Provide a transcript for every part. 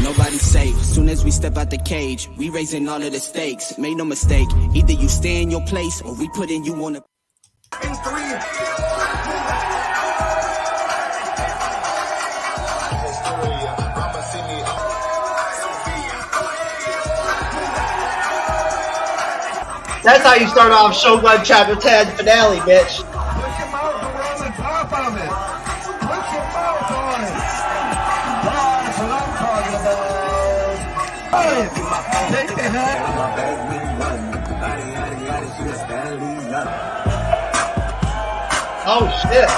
Nobody's safe. Soon as we step out the cage, we raising all of the stakes. Make no mistake, either you stay in your place or we putting you on a. That's how you start off Shogun Chapter 10 finale, bitch. Put your mouth around the top of it. Put your mouth on it. That's what I'm talking about. Hey, take the head. Oh, shit.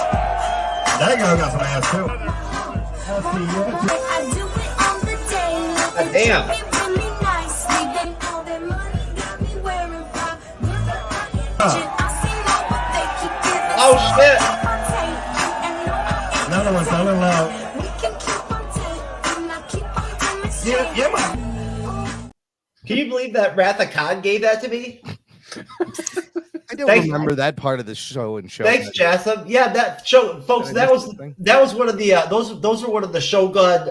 That guy got some ass, too. God damn. Oh, shit. Another one, fell in love. Yeah, man. Can you believe that Wrath of Khan gave that to me? I don't remember that part of the show and show. Thanks, Jasmine. Yeah, that show, folks. That was one of the those were one of the Shogun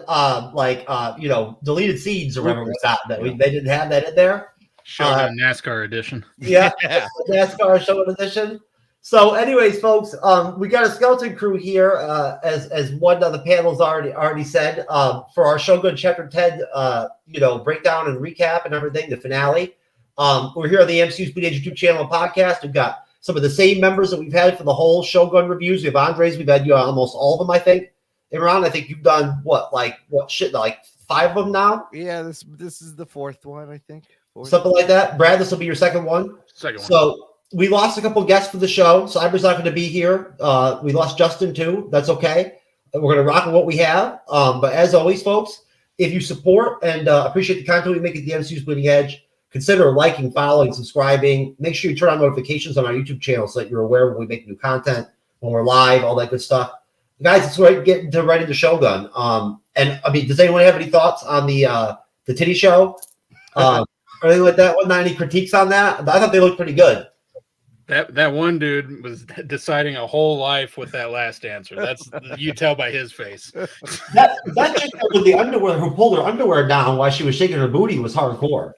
deleted scenes or whatever was that they didn't have that in there. Shogun NASCAR edition. Yeah, NASCAR Shogun edition. So, anyways, folks, we got a skeleton crew here, as one of the panels already said, for our Shogun Chapter 10, breakdown and recap and everything, the finale. We're here on the MCU'S YouTube channel and podcast. We've got some of the same members that we've had for the whole Shogun reviews. We have Andres. We've had almost all of them, I think. Imran, I think you've done like 5 of them now? Yeah, this is the 4th one, I think. Something like that. Brad, this will be your second one. Second one. So we lost a couple guests for the show. Cyber's not going to be here. We lost Justin too. That's okay. We're going to rock with what we have. But as always, folks, if you support and appreciate the content we make at the MCU's Bleeding Edge, consider liking, following, subscribing. Make sure you turn on notifications on our YouTube channel so that you're aware when we make new content, when we're live, all that good stuff. Guys, let's get right into Shogun. And I mean, does anyone have any thoughts on the titty show? Or anything like that? What, any critiques on that? I thought they looked pretty good. That one dude was deciding a whole life with that last answer. That's you tell by his face. That chick with the underwear who pulled her underwear down while she was shaking her booty was hardcore.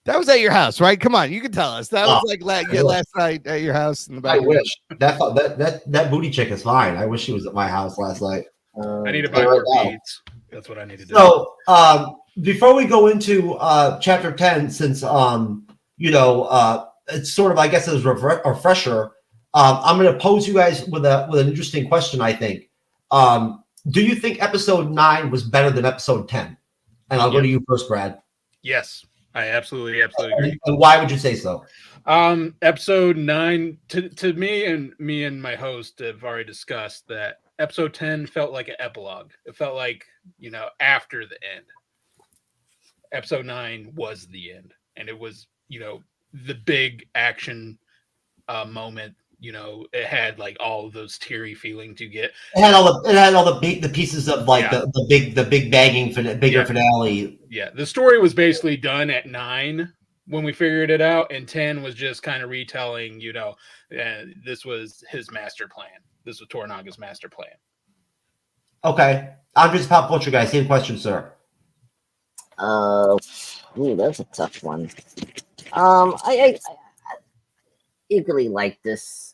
That was at your house, right? Come on, you can tell us. That was like last night at your house in the back. I wish that booty chick is fine. I wish she was at my house last night. I need to buy more beads. That's what I need to do. So before we go into chapter 10, since it's sort of, I guess, as a refresher, I'm going to pose you guys with an interesting question. I think, do you think episode 9 was better than episode 10? And I'll go to you first, Brad. Yes, I absolutely agree. And why would you say so? Episode 9 to me and my host have already discussed that episode 10 felt like an epilogue. It felt like, after the end. Episode 9 was the end, and it was, the big action moment. It had like all of those teary feelings you get. It had all the pieces of the big banging finale. Yeah, the story was basically done at 9 when we figured it out, and 10 was just kind of retelling. This was his master plan. This was Toranaga's master plan. Okay, Andres Pop Culture guy, same question, sir. That's a tough one. I equally like this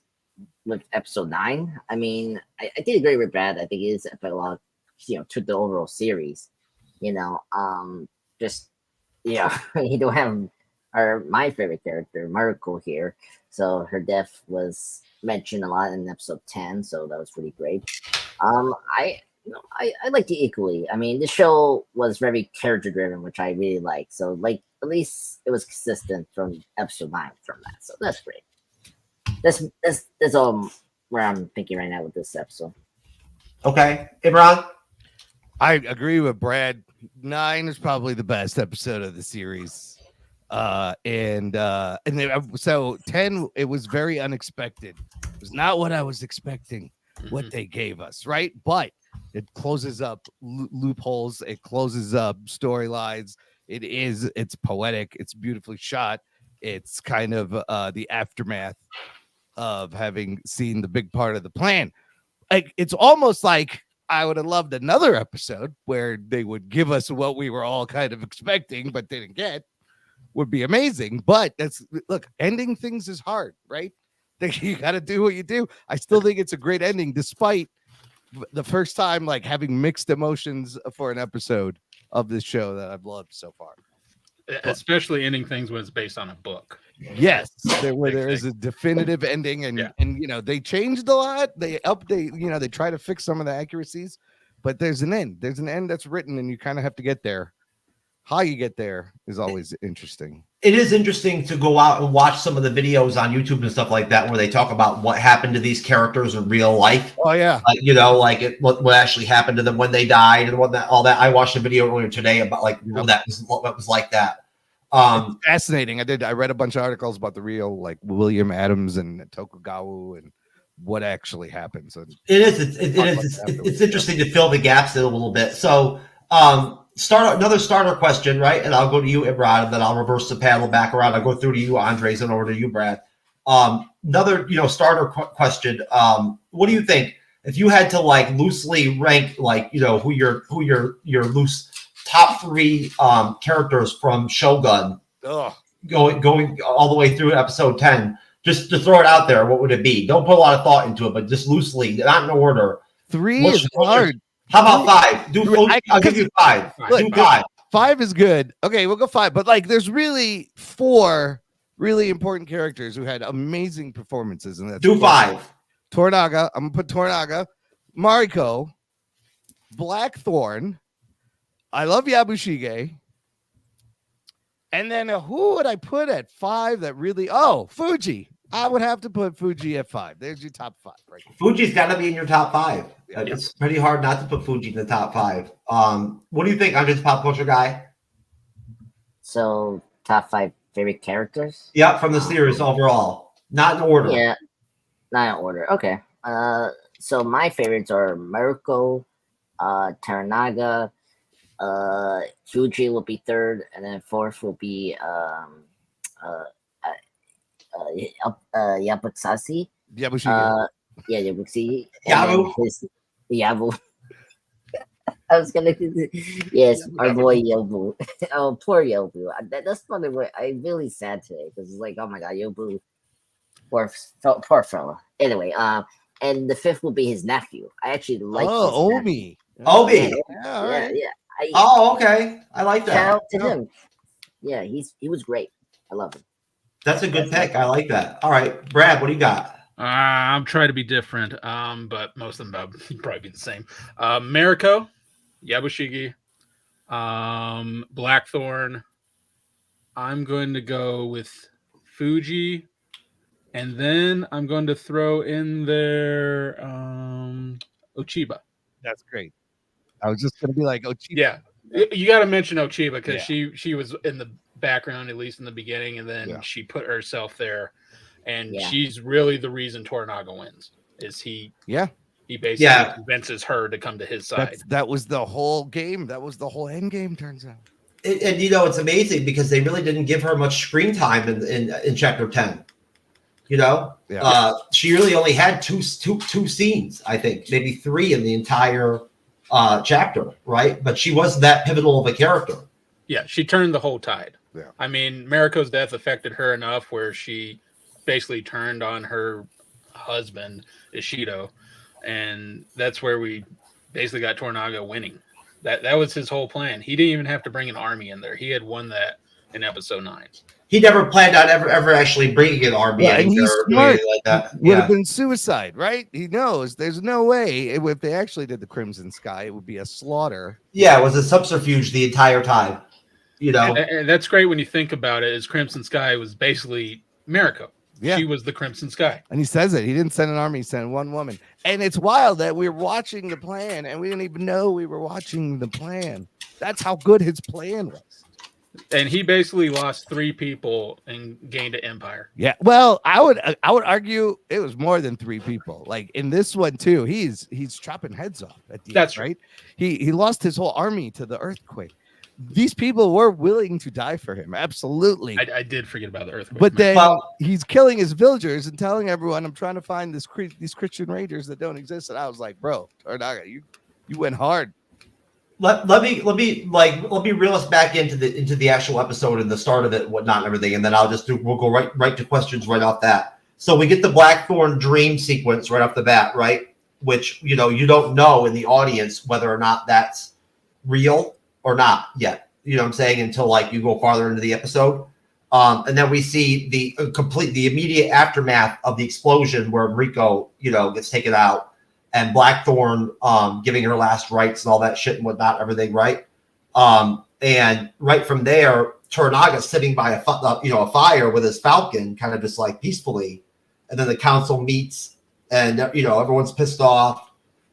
with episode 9. I mean, I did agree with Brad. I think it is epilogue, to the overall series. You don't have my favorite character, Mariko, here. So her death was mentioned a lot in episode 10, so that was pretty great. I liked it equally. I mean, the show was very character driven, which I really like. So, at least it was consistent from episode 9 from that. So that's great. That's all where I'm thinking right now with this episode. Okay, Imran. I agree with Brad. 9 is probably the best episode of the series. So 10, it was very unexpected. It was not what I was expecting. What they gave us, right? But it closes up loopholes. It closes up storylines. It's poetic. It's beautifully shot. It's kind of the aftermath of having seen the big part of the plan. Like, it's almost like I would have loved another episode where they would give us what we were all kind of expecting, but didn't get. Would be amazing. But look, ending things is hard, right? You got to do what you do. I still think it's a great ending, despite the first time like having mixed emotions for an episode of this show that I've loved so far. Especially ending things when it's based on a book. Yes, there is a definitive ending, and you know they changed a lot. They update, you know, they try to fix some of the accuracies, but there's an end. There's an end that's written, and you kind of have to get there. How you get there is always interesting. It is interesting to go out and watch some of the videos on YouTube and stuff like that where they talk about what happened to these characters in real life. Oh yeah, you know, like what actually happened to them when they died and what that all that. I watched a video earlier today about like what was like that. It's fascinating. I read a bunch of articles about the real like William Adams and Tokugawa and what actually happens. And it is. It's interesting to fill the gaps in a little bit. So. Another starter question, right? And I'll go to you, Brad, and then I'll reverse the paddle back around. I'll go through to you, Andres, and over to you, Brad. Another, starter question. What do you think if you had to like loosely rank, like who your loose top 3 characters from Shogun, going all the way through episode 10? Just to throw it out there, what would it be? Don't put a lot of thought into it, but just loosely, not in order. 3 is hard. How about 5? I'll give you 5. Do 5. 5 is good. Okay, we'll go 5. But like, there's really 4 really important characters who had amazing performances, and that's do 5. Toranaga. I'm gonna put Toranaga, Mariko, Blackthorn. I love Yabushige. And then who would I put at 5 that really? Oh, Fuji. I would have to put Fuji at 5. There's your top 5. Right? Fuji's got to be in your top 5. Yeah. It's pretty hard not to put Fuji in the top 5. What do you think? I'm just pop culture guy. So top 5 favorite characters? Yeah, from the series overall, not in order. Yeah, not in order. Okay. So my favorites are Mariko, Toranaga, Fuji will be 3rd, and then 4th will be Yabusashi. Yabushige. Yabushi. Yabu. Yabu. I was gonna, yes, our boy Yobu. Oh, poor Yobu. That's funny. I'm really sad today because it's like, oh my god, Yobu, poor fella. Anyway, and the 5th will be his nephew. I actually like. Oh, Omi. Obi. Yeah, all right. Oh, okay. I like that. Shout out to him. Yeah, he was great. I love him. That's a good pick. I like that. All right, Brad, what do you got? I'm trying to be different, but most of them probably be the same. Mariko, Yabushige, Blackthorn. I'm going to go with Fuji, and then I'm going to throw in there Ochiba. That's great. I was just going to be like Ochiba. Yeah, you got to mention Ochiba because she was in the background, at least in the beginning, and then she put herself there, and she's really the reason Toranaga wins. Is he? Yeah. He basically convinces her to come to his side. That was the whole game. That was the whole end game, turns out. And it's amazing because they really didn't give her much screen time in chapter 10. She really only had two scenes, I think, maybe 3 in the entire chapter, right? But she wasn't that pivotal of a character. Yeah, she turned the whole tide. Yeah. I mean, Mariko's death affected her enough where she basically turned on her husband, Ishido, and that's where we basically got Toranaga winning. That was his whole plan. He didn't even have to bring an army in there. He had won that in episode 9. He never planned on ever actually bringing an army in and he's there smart. Like that. Would have been suicide, right? He knows there's no way if they actually did the Crimson Sky, it would be a slaughter. Yeah, it was a subterfuge the entire time. And that's great when you think about it. Is Crimson Sky was basically Mariko. Yeah. She was the Crimson Sky. And he says it. He didn't send an army, he sent one woman. And it's wild that we're watching the plan and we didn't even know we were watching the plan. That's how good his plan was. And he basically lost 3 people and gained an empire. Yeah. Well, I would argue it was more than 3 people. Like in this one too, he's chopping heads off at the end, right? He lost his whole army to the earthquake. These people were willing to die for him. Absolutely. I did forget about the earthquake. But then he's killing his villagers and telling everyone, I'm trying to find these Christian raiders that don't exist. And I was like, bro, Toranaga, you You went hard. Let me reel us back into the actual episode and the start of it, and whatnot, and everything, and then we'll go right to questions right off that. So we get the Blackthorn dream sequence right off the bat, right? Which you don't know in the audience whether or not that's real or not yet. You know what I'm saying? Until like you go farther into the episode, and then we see the immediate aftermath of the explosion where Rico gets taken out. And Blackthorn giving her last rites and all that shit and whatnot, everything, right? And right from there, Toranaga sitting by a fire with his falcon, kind of just like peacefully. And then the council meets, and everyone's pissed off.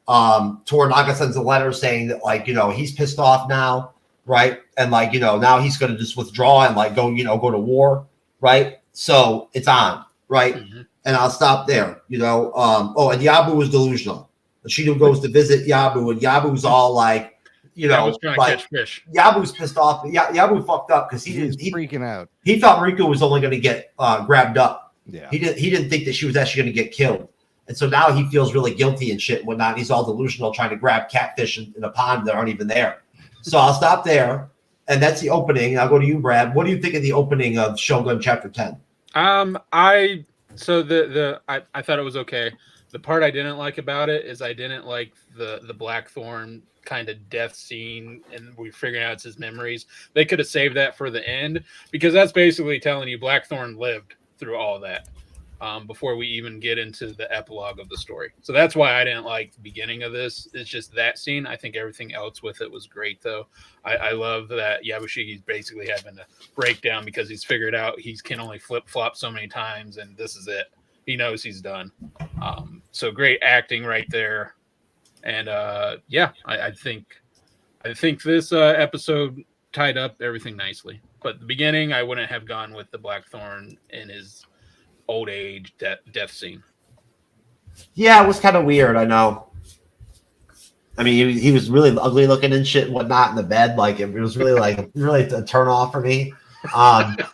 Toranaga sends a letter saying that he's pissed off now, right? And now he's going to just withdraw and go to war, right? So it's on, right? Mm-hmm. And I'll stop there, and Yabu is delusional. Shido goes to visit Yabu, and Yabu's all like, Yabu's trying to catch fish. Yabu's pissed off. Yabu fucked up because he freaking out. He thought Rico was only going to get grabbed up. Yeah. He didn't think that she was actually going to get killed. And so now he feels really guilty and shit and whatnot. He's all delusional, trying to grab catfish in a pond that aren't even there. So I'll stop there. And that's the opening. I'll go to you, Brad. What do you think of the opening of Shogun Chapter 10? I thought it was okay. The part I didn't like about it is I didn't like the Blackthorn kind of death scene, and we're figuring out it's his memories. They could have saved that for the end, because that's basically telling you Blackthorn lived through all that before we even get into the epilogue of the story. So that's why I didn't like the beginning of this. It's just that scene. I think everything else with it was great, though. I love that Yabushiki's basically having a breakdown because he's figured out he can only flip-flop so many times, and this is it. He knows he's done. So great acting right there. And I think this episode tied up everything nicely. But the beginning, I wouldn't have gone with the Blackthorn in his old age death scene. Yeah, it was kind of weird. I know. I mean, he was really ugly looking and shit and whatnot in the bed. Like it was really really a turn off for me.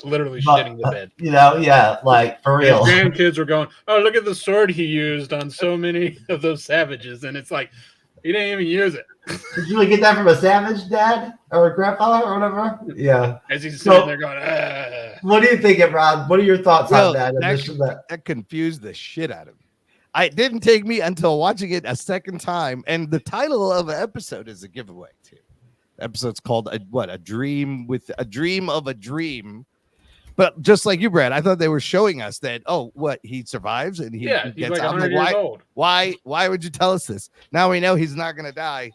Literally shitting the bed. Yeah, like for real. His grandkids were going, "Oh, look at the sword he used on so many of those savages," and it's like he didn't even use it. Did you really get that from a savage dad or a grandfather or whatever? Yeah. As he's sitting there going, What do you think, Rob? What are your thoughts on that? That confused the shit out of me. It didn't take me until watching it a second time, and the title of an episode is a giveaway too. The episode's called a dream of a dream. But just like you, Brad, I thought they were showing us that he survives and he he's gets like out. 100 years old. Why would you tell us this? Now we know he's not gonna die.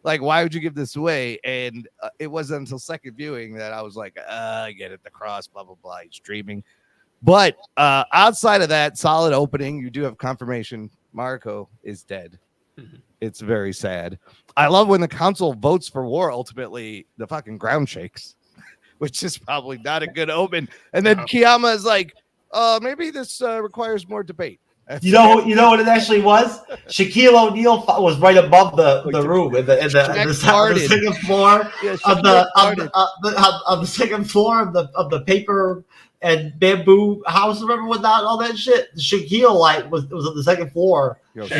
Like, why would you give this away? And it wasn't until second viewing that I was like, I get it, the cross, blah blah blah. He's dreaming. But outside of that, solid opening. You do have confirmation. Mariko is dead. Mm-hmm. It's very sad. I love when the council votes for war. Ultimately, the fucking ground shakes, which is probably not a good omen. And then Kiyama is like, maybe this requires more debate. You know what it actually was? Shaquille O'Neal was right above the room in the second floor of the second floor of the paper and bamboo house, remember whatnot, all that shit. The Shaquille light was on the second floor. And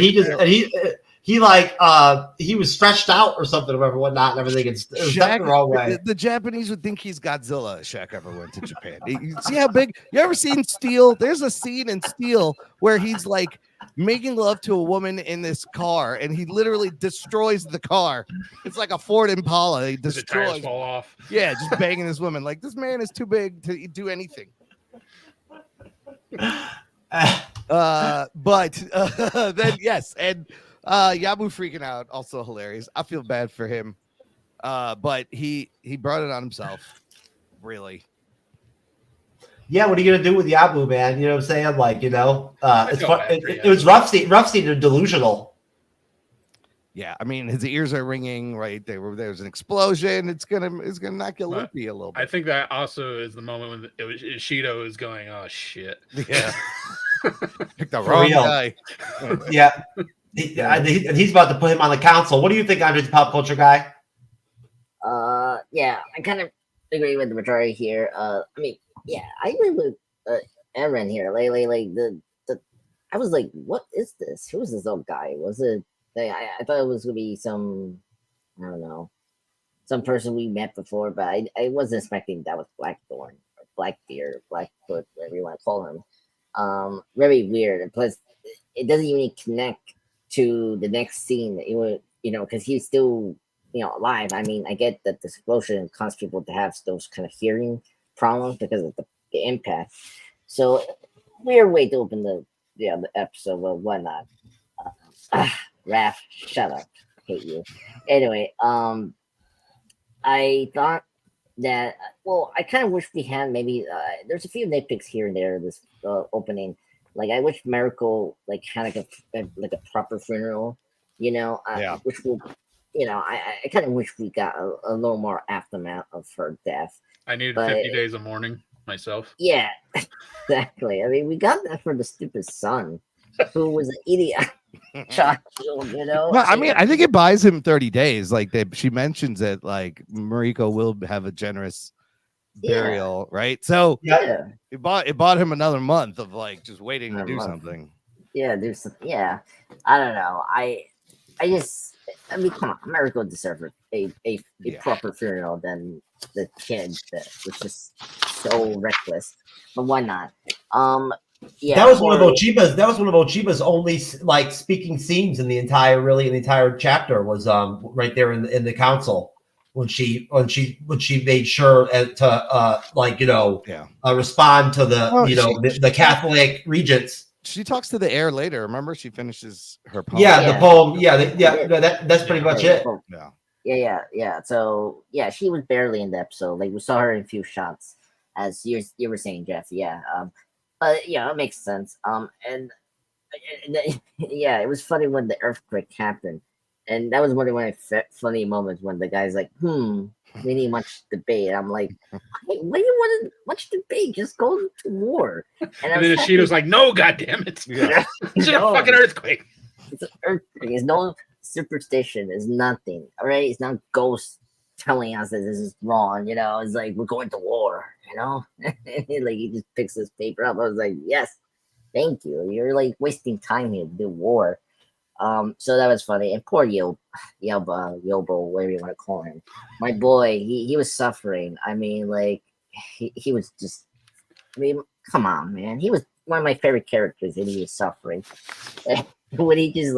he was stretched out or something, or whatever, whatnot, and everything. It was Shaq, the wrong way. The Japanese would think he's Godzilla. If Shaq ever went to Japan. You see how big? You ever seen Steel? There's a scene in Steel where he's like making love to a woman in this car, and he literally destroys the car. It's like a Ford Impala. He destroys. The tires fall off. Yeah, just banging this woman. Like, this man is too big to do anything. But then yes, and Yabu freaking out, also hilarious. I feel bad for him, but he brought it on himself, really. Yeah, what are you gonna do with Yabu, man? You know what I'm saying? Like, it's fun. It was rough scene and delusional. Yeah, I mean, his ears are ringing. Right, there's an explosion. It's gonna knock you loopy a little bit. I think that also is the moment when Ishido is going, "Oh shit!" Yeah, pick the wrong guy. Yeah. And he's about to put him on the council. What do you think, Andre, the pop culture guy? Yeah, I kind of agree with the majority here. I mean, yeah, I agree with Aaron here. Like I was like, what is this? Who is this old guy? Was it I thought it was gonna be some, I don't know, some person we met before, but I wasn't expecting that was Blackthorn or Blackbeard, Blackfoot, whatever you want to call him. Very weird. And plus, it doesn't even connect to the next scene. It would, because he's still, alive. I mean, I get that this explosion caused people to have those kind of hearing problems because of the impact. So, weird way to open the episode, but whatnot. Raph, shut up. I hate you. Anyway, I thought that, I kind of wish we had maybe, there's a few nitpicks here and there, this opening. Like, I wish Miracle, had like a proper funeral, which will, I kind of wish we got a little more aftermath of her death. I needed 50 days of mourning myself. Yeah, exactly. I mean, we got that for the stupid son, who was an idiot. Child, Well, I mean, I think it buys him 30 days. Like she mentions it, like Mariko will have a generous burial, right? So yeah, it bought him another month of just waiting to do something. Yeah, there's some, I don't know. I mean, come on, Mariko deserved a proper funeral than the kid that was just so reckless. But why not? Yeah, that was one of Ochiba's. That was one of Ochiba's only speaking scenes in the entire chapter was right there in the council when she made sure to respond to the Catholic regents. She talks to the heir later. Remember, she finishes her poem. The poem. That's pretty much it. Yeah. So she was barely in the episode. Like we saw her in a few shots, as you were saying, Jeff. Yeah. It makes sense. And it was funny when the earthquake happened, and that was one of my funny moments when the guy's like, we need much debate. I'm like, hey, what do you want to much debate? Just go to war. And then Ishido's like, no, goddamn it, it's a fucking earthquake. It's an earthquake. It's no superstition. It's nothing. All right, it's not ghosts telling us that this is wrong. It's like we're going to war. Like he just picks this paper up. I was like, yes, thank you. You're wasting time here to do war. So that was funny. And poor Yobo, whatever you want to call him, my boy, he was suffering. I mean, he was just. I mean, come on, man. He was one of my favorite characters, and he was suffering. When he just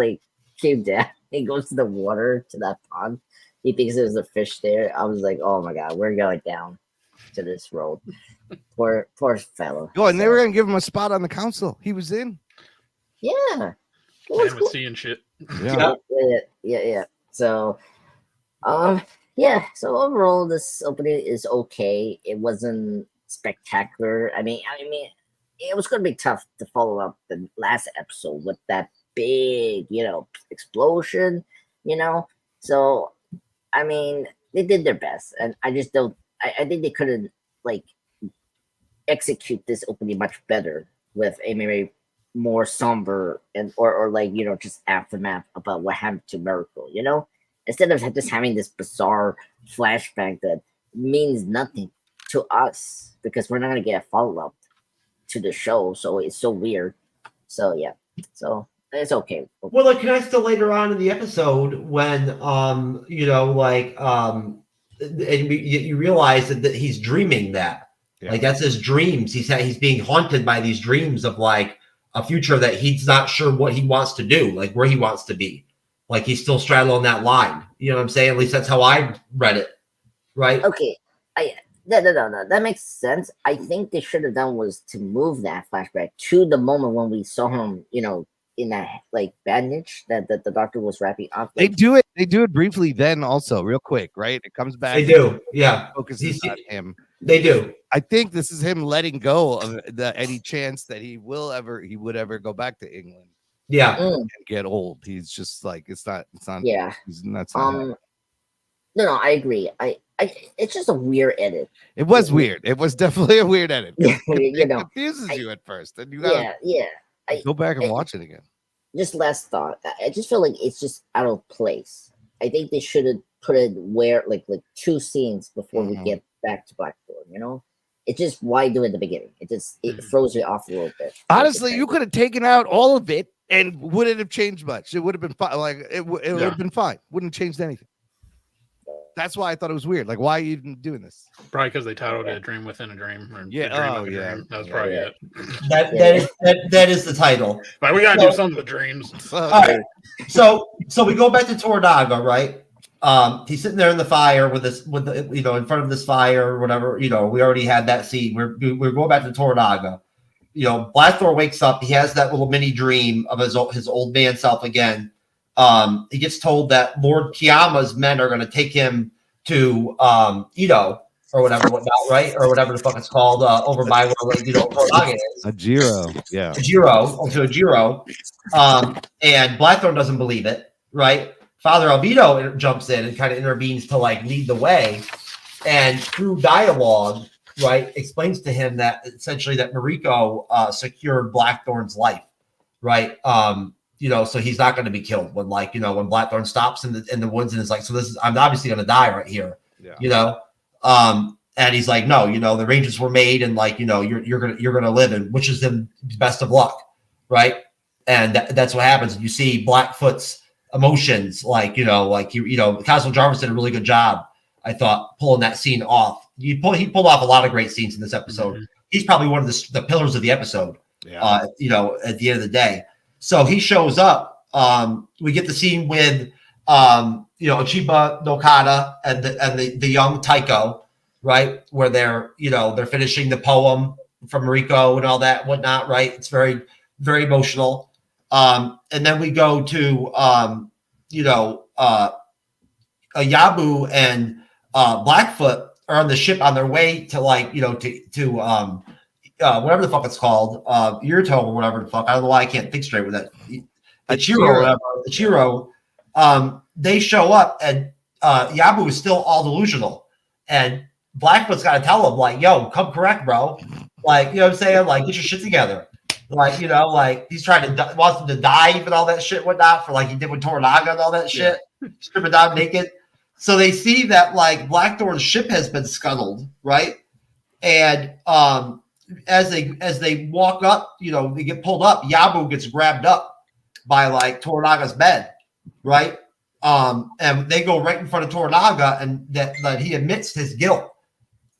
came down, he goes to the water to that pond. He thinks there's a fish there. I was like, oh my god, we're going down to this road. Poor fellow. And they were gonna give him a spot on the council. He was in. Yeah. Cool. Seeing shit. Yeah. So, so overall, this opening is okay. It wasn't spectacular. I mean, it was gonna be tough to follow up the last episode with that big, explosion. So, I mean, they did their best, and I just don't. I think they couldn't execute this opening much better with a maybe more somber and or just aftermath about what happened to Miracle. Instead of just having this bizarre flashback that means nothing to us because we're not gonna get a follow up to the show, so it's so weird. So so it's okay. Well, can I still later on in the episode when and you realize that he's dreaming that that's his dreams. He's being haunted by these dreams of a future that he's not sure what he wants to do, where he wants to be. He's still straddling that line. You know what I'm saying? At least that's how I read it. Right? Okay. No. That makes sense. I think they should have done was to move that flashback to the moment when we saw him, in that bandage that the doctor was wrapping up. They do it briefly then also real quick, right? It comes back. They do. Yeah. Focuses on him. They do. I think this is him letting go of any chance that he would ever go back to England. Yeah. And get old. He's just it's not. Yeah. That's not No, I agree. It's just a weird edit. It was weird. It was definitely a weird edit. It confuses you at first, and you gotta go back and watch it again. Just last thought. I just feel like it's just out of place. I think they should have put it where two scenes before we get back to Blackthorn. It's just why do it at the beginning? It throws you off a little bit. Honestly, you could have taken out all of it And would it have changed much? It would have been fine. Like it would have been fine. Wouldn't have changed anything. That's why I thought it was weird. Like, why are you even doing this? Probably because they titled it "Dream Within a Dream." Or Yeah. The Dream Oh, of a yeah. Dream. That was probably it. That is the title. But we gotta do something with dreams. All right. So we go back to Toranaga, right? He's sitting there in the fire in front of this fire or whatever. We already had that scene. We're going back to Toranaga. Blackthorn wakes up. He has that little mini dream of his old man self again. He gets told that Lord Kiyama's men are going to take him to Edo or whatever, right? Or whatever the fuck it's called over by where Toranaga is. Ajiro, yeah. Ajiro. And Blackthorn doesn't believe it, right? Father Albedo jumps in and kind of intervenes to like lead the way, and through dialogue, right, explains to him that essentially that Mariko secured Blackthorn's life, right? So he's not going to be killed when when Blackthorn stops in the woods and is like, so I'm obviously going to die right here, and he's like, no, the arrangements were made, and you're gonna live, and wishes him best of luck, right? And that's what happens. You see Blackfoot's emotions, Castle Jarvis did a really good job, I thought, pulling that scene off. He pulled off a lot of great scenes in this episode. Mm-hmm. He's probably one of the pillars of the episode. Yeah. At the end of the day. So he shows up. We get the scene with Chiba Nokata and the young Taiko, right, where they're finishing the poem from Mariko and all that whatnot, right? It's very, very emotional. And then we go to Yabu and Blackfoot are on the ship on their way to whatever the fuck it's called, Yurito or whatever the fuck. I don't know why I can't think straight with that. Ichiro. They show up and Yabu is still all delusional, and Blackfoot's got to tell him like, "Yo, come correct, bro." Like, what I'm saying? Like, get your shit together. Like, he's trying to wants him to dive and all that shit, whatnot, for like he did with Toranaga and all that shit, stripping down naked. So they see that like Blackthorn's ship has been scuttled, right? And as they walk up, they get pulled up. Yabu gets grabbed up by like Toranaga's bed, right? And they go right in front of Toranaga, and that he admits his guilt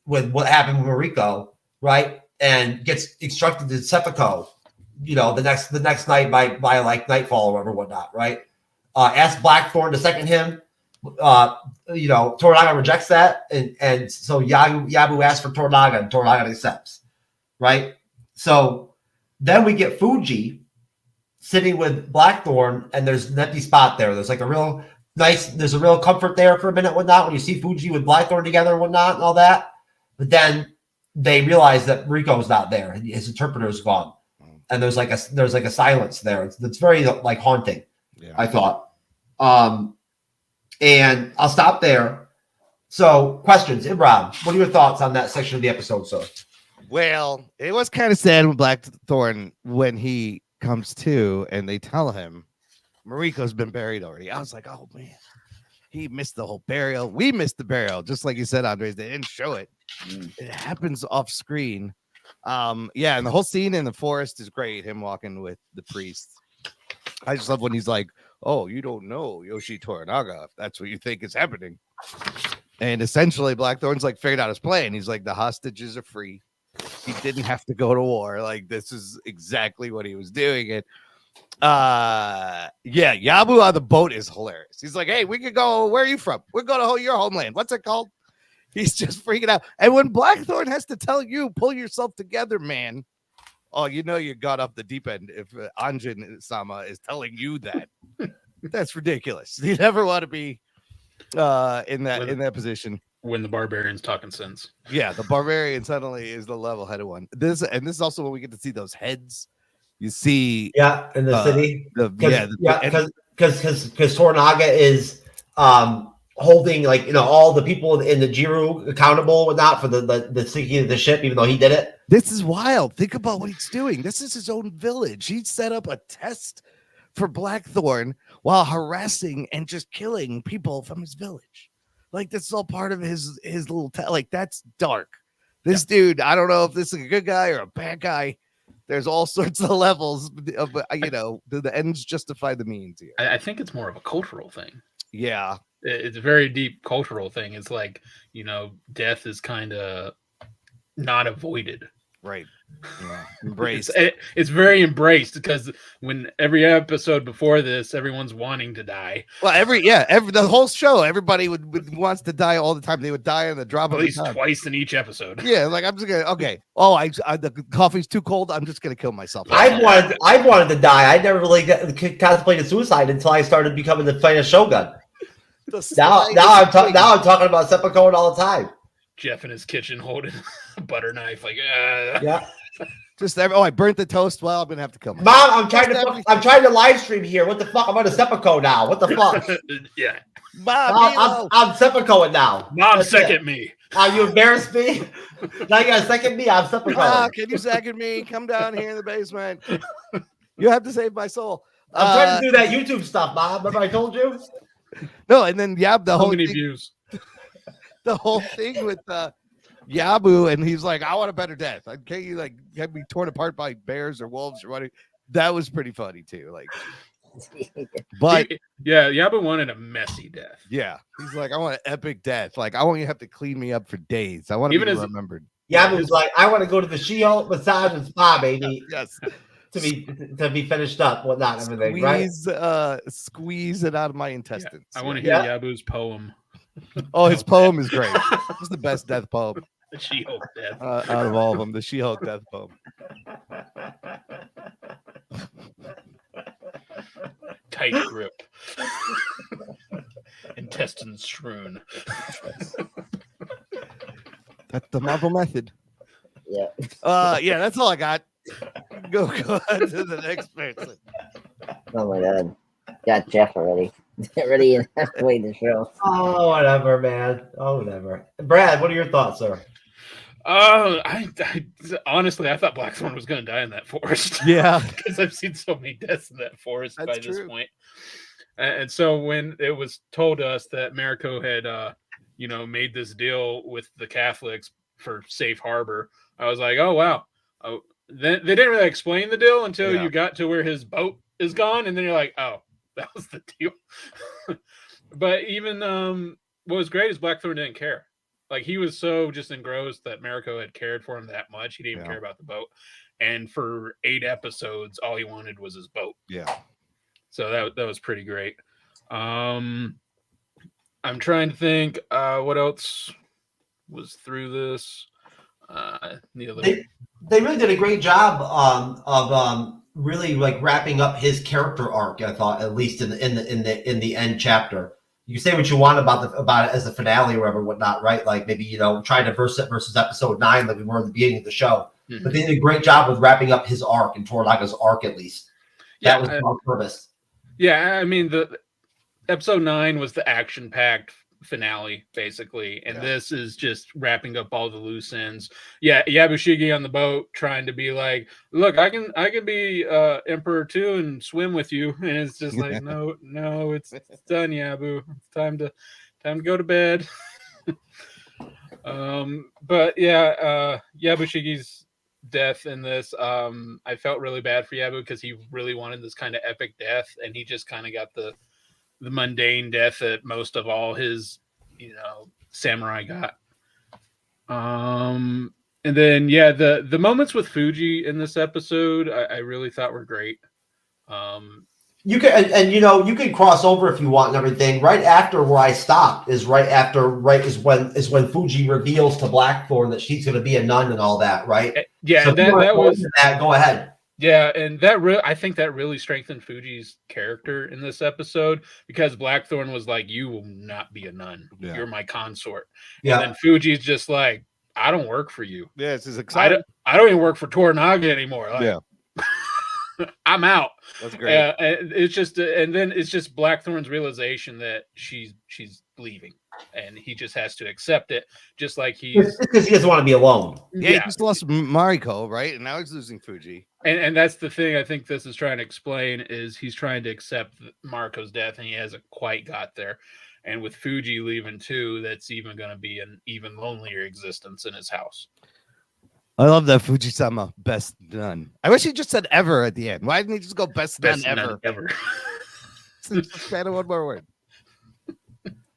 with what happened with Mariko, right? And gets instructed to seppuku, the next night by like nightfall or whatnot, right? Asks Blackthorn to second him. Toranaga rejects that, and so Yabu asks for Toranaga, and Toranaga accepts, right? So then we get Fuji sitting with Blackthorn, and there's an empty spot there. There's like there's a real comfort there for a minute, whatnot, when you see Fuji with Blackthorn together and whatnot and all that. But then they realize that Rico's not there. His interpreter is gone, and there's like a silence there. It's very like haunting. Yeah. I thought. And I'll stop there. So, questions, Ibrahim, what are your thoughts on that section of the episode, sir? Well, it was kind of sad with Blackthorn when he comes to and they tell him Mariko's been buried already. I was like, oh man, he missed the whole burial. We missed the burial, just like you said, Andres. They didn't show it. It happens off screen. And the whole scene in the forest is great. Him walking with the priest. I just love when he's like, oh, you don't know Yoshi Toranaga, if that's what you think is happening. And essentially Blackthorn's like figured out his plan. He's like, the hostages are free. He didn't have to go to war. Like, this is exactly what he was doing. And Yabu on the boat is hilarious. He's like, hey, we could go, where are you from? We'll go to your homeland. What's it called? He's just freaking out. And when Blackthorn has to tell you, pull yourself together, man. Oh, you got off the deep end if Anjin-sama is telling you that. That's ridiculous. You never want to be in that position. When the barbarian's talking sense. Yeah, the barbarian suddenly is the level-headed one. This is also when we get to see those heads. You see, in the city, because Toranaga is holding all the people in the Jiru accountable, not for the sinking of the ship, even though he did it. This is wild. Think about what he's doing. This is his own village. He set up a test for Blackthorn while harassing and just killing people from his village. Like, this is all part of his little that's dark. This dude, I don't know if this is a good guy or a bad guy. There's all sorts of levels of, the ends justify the means here. I think it's more of a cultural thing. Yeah. It's a very deep cultural thing. It's like, death is kind of not avoided. Right. Yeah. Embraced. It's very embraced because when every episode before this, everyone's wanting to die. Well, the whole show, everybody would wants to die all the time. They would die on the drop at of least a time. Twice in each episode. Yeah, like I'm just gonna Oh, the coffee's too cold. I'm just gonna kill myself. I wanted to die. I never really contemplated suicide until I started becoming the fan of Shogun. Now I'm talking about seppuku all the time. Jeff in his kitchen holding a butter knife, like yeah. I burnt the toast. Well, I'm gonna have to kill myself. Mom, I'm trying to live stream here. What the fuck? I'm on a seppuku now. What the fuck? Yeah. Mom, I'm seppuku now. Mom, second me. You embarrassed me. Now you gotta second me. I'm seppuku. Can you second me? Come down here in the basement. You have to save my soul. I'm trying to do that YouTube stuff, Mom. Remember I told you? No, and then the whole many views. The whole thing with Yabu, and he's like, I want a better death. Can't you have me torn apart by bears or wolves or whatever? That was pretty funny too. But Yabu wanted a messy death. Yeah, he's like, I want an epic death. Like, I want you to have to clean me up for days. I want to be remembered. Yabu's like, I want to go to the She-Hulk massage and spa, baby. Yes. To be finished up, whatnot, everything, right? Squeeze it out of my intestines. I want to hear Yabu's poem. Oh, his poem is great. It's the best death poem. The She-Hulk death. Out of all of them, the She-Hulk death poem. Tight grip. Intestines strewn. That's the Marvel method. Yeah. That's all I got. Go on to the next person. Oh my god. Got Jeff already. Already in halfway the show. Oh, whatever, man. Oh, whatever. Brad, what are your thoughts, sir? I honestly, I thought Blackthorn was going to die in that forest. Yeah, because I've seen so many deaths in that forest by true. This point. And so when it was told us that Mariko had, made this deal with the Catholics for safe harbor, I was like, oh wow. Oh, then they didn't really explain the deal until you got to where his boat is gone, and then you're like, oh, that was the deal. But even what was great is Blackthorn didn't care. Like, he was so just engrossed that Mariko had cared for him that much. He didn't even care about the boat. And for 8 episodes, all he wanted was his boat. Yeah. So that was pretty great. I'm trying to think what else was through this. They really did a great job of really wrapping up his character arc. I thought, at least in the end chapter. You can say what you want about it as a finale or whatever, whatnot, right? Like maybe trying to versus episode 9 like we were at the beginning of the show. Mm-hmm. But they did a great job with wrapping up his arc and Tornaga's arc, at least. That was on purpose. Yeah, I mean the episode 9 was the action-packed finale, basically, and this is just wrapping up all the loose ends. Yabushige on the boat trying to be like, look, I can be emperor too and swim with you, and it's just like, no, it's done, Yabu. It's time to go to bed. But Yabushige's death in this, I felt really bad for Yabu because he really wanted this kind of epic death, and he just kind of got the mundane death that most of all his samurai got. And then the moments with Fuji in this episode I really thought were great. You can you can cross over if you want and everything. Right after where I stopped is when Fuji reveals to Blackthorn that she's going to be a nun and all that, right? Yeah, so that was that. Go ahead. Yeah, and I think that really strengthened Fuji's character in this episode because Blackthorn was like, "You will not be a nun. Yeah. You're my consort." Yeah. And then Fuji's just like, "I don't work for you. Yeah, it's just exciting. I don't even work for Toranaga anymore. Like, I'm out." That's great. It's just Blackthorn's realization that she's leaving, and he just has to accept it, just like because he doesn't want to be alone. Yeah, he just lost Mariko, right? And now he's losing Fuji. And that's the thing I think this is trying to explain is he's trying to accept Mariko's death, and he hasn't quite got there. And with Fuji leaving too, that's even going to be an even lonelier existence in his house. I love that Fujisama best done. I wish he just said ever at the end. Why didn't he just go best Best done none ever? ever. Just add one more word.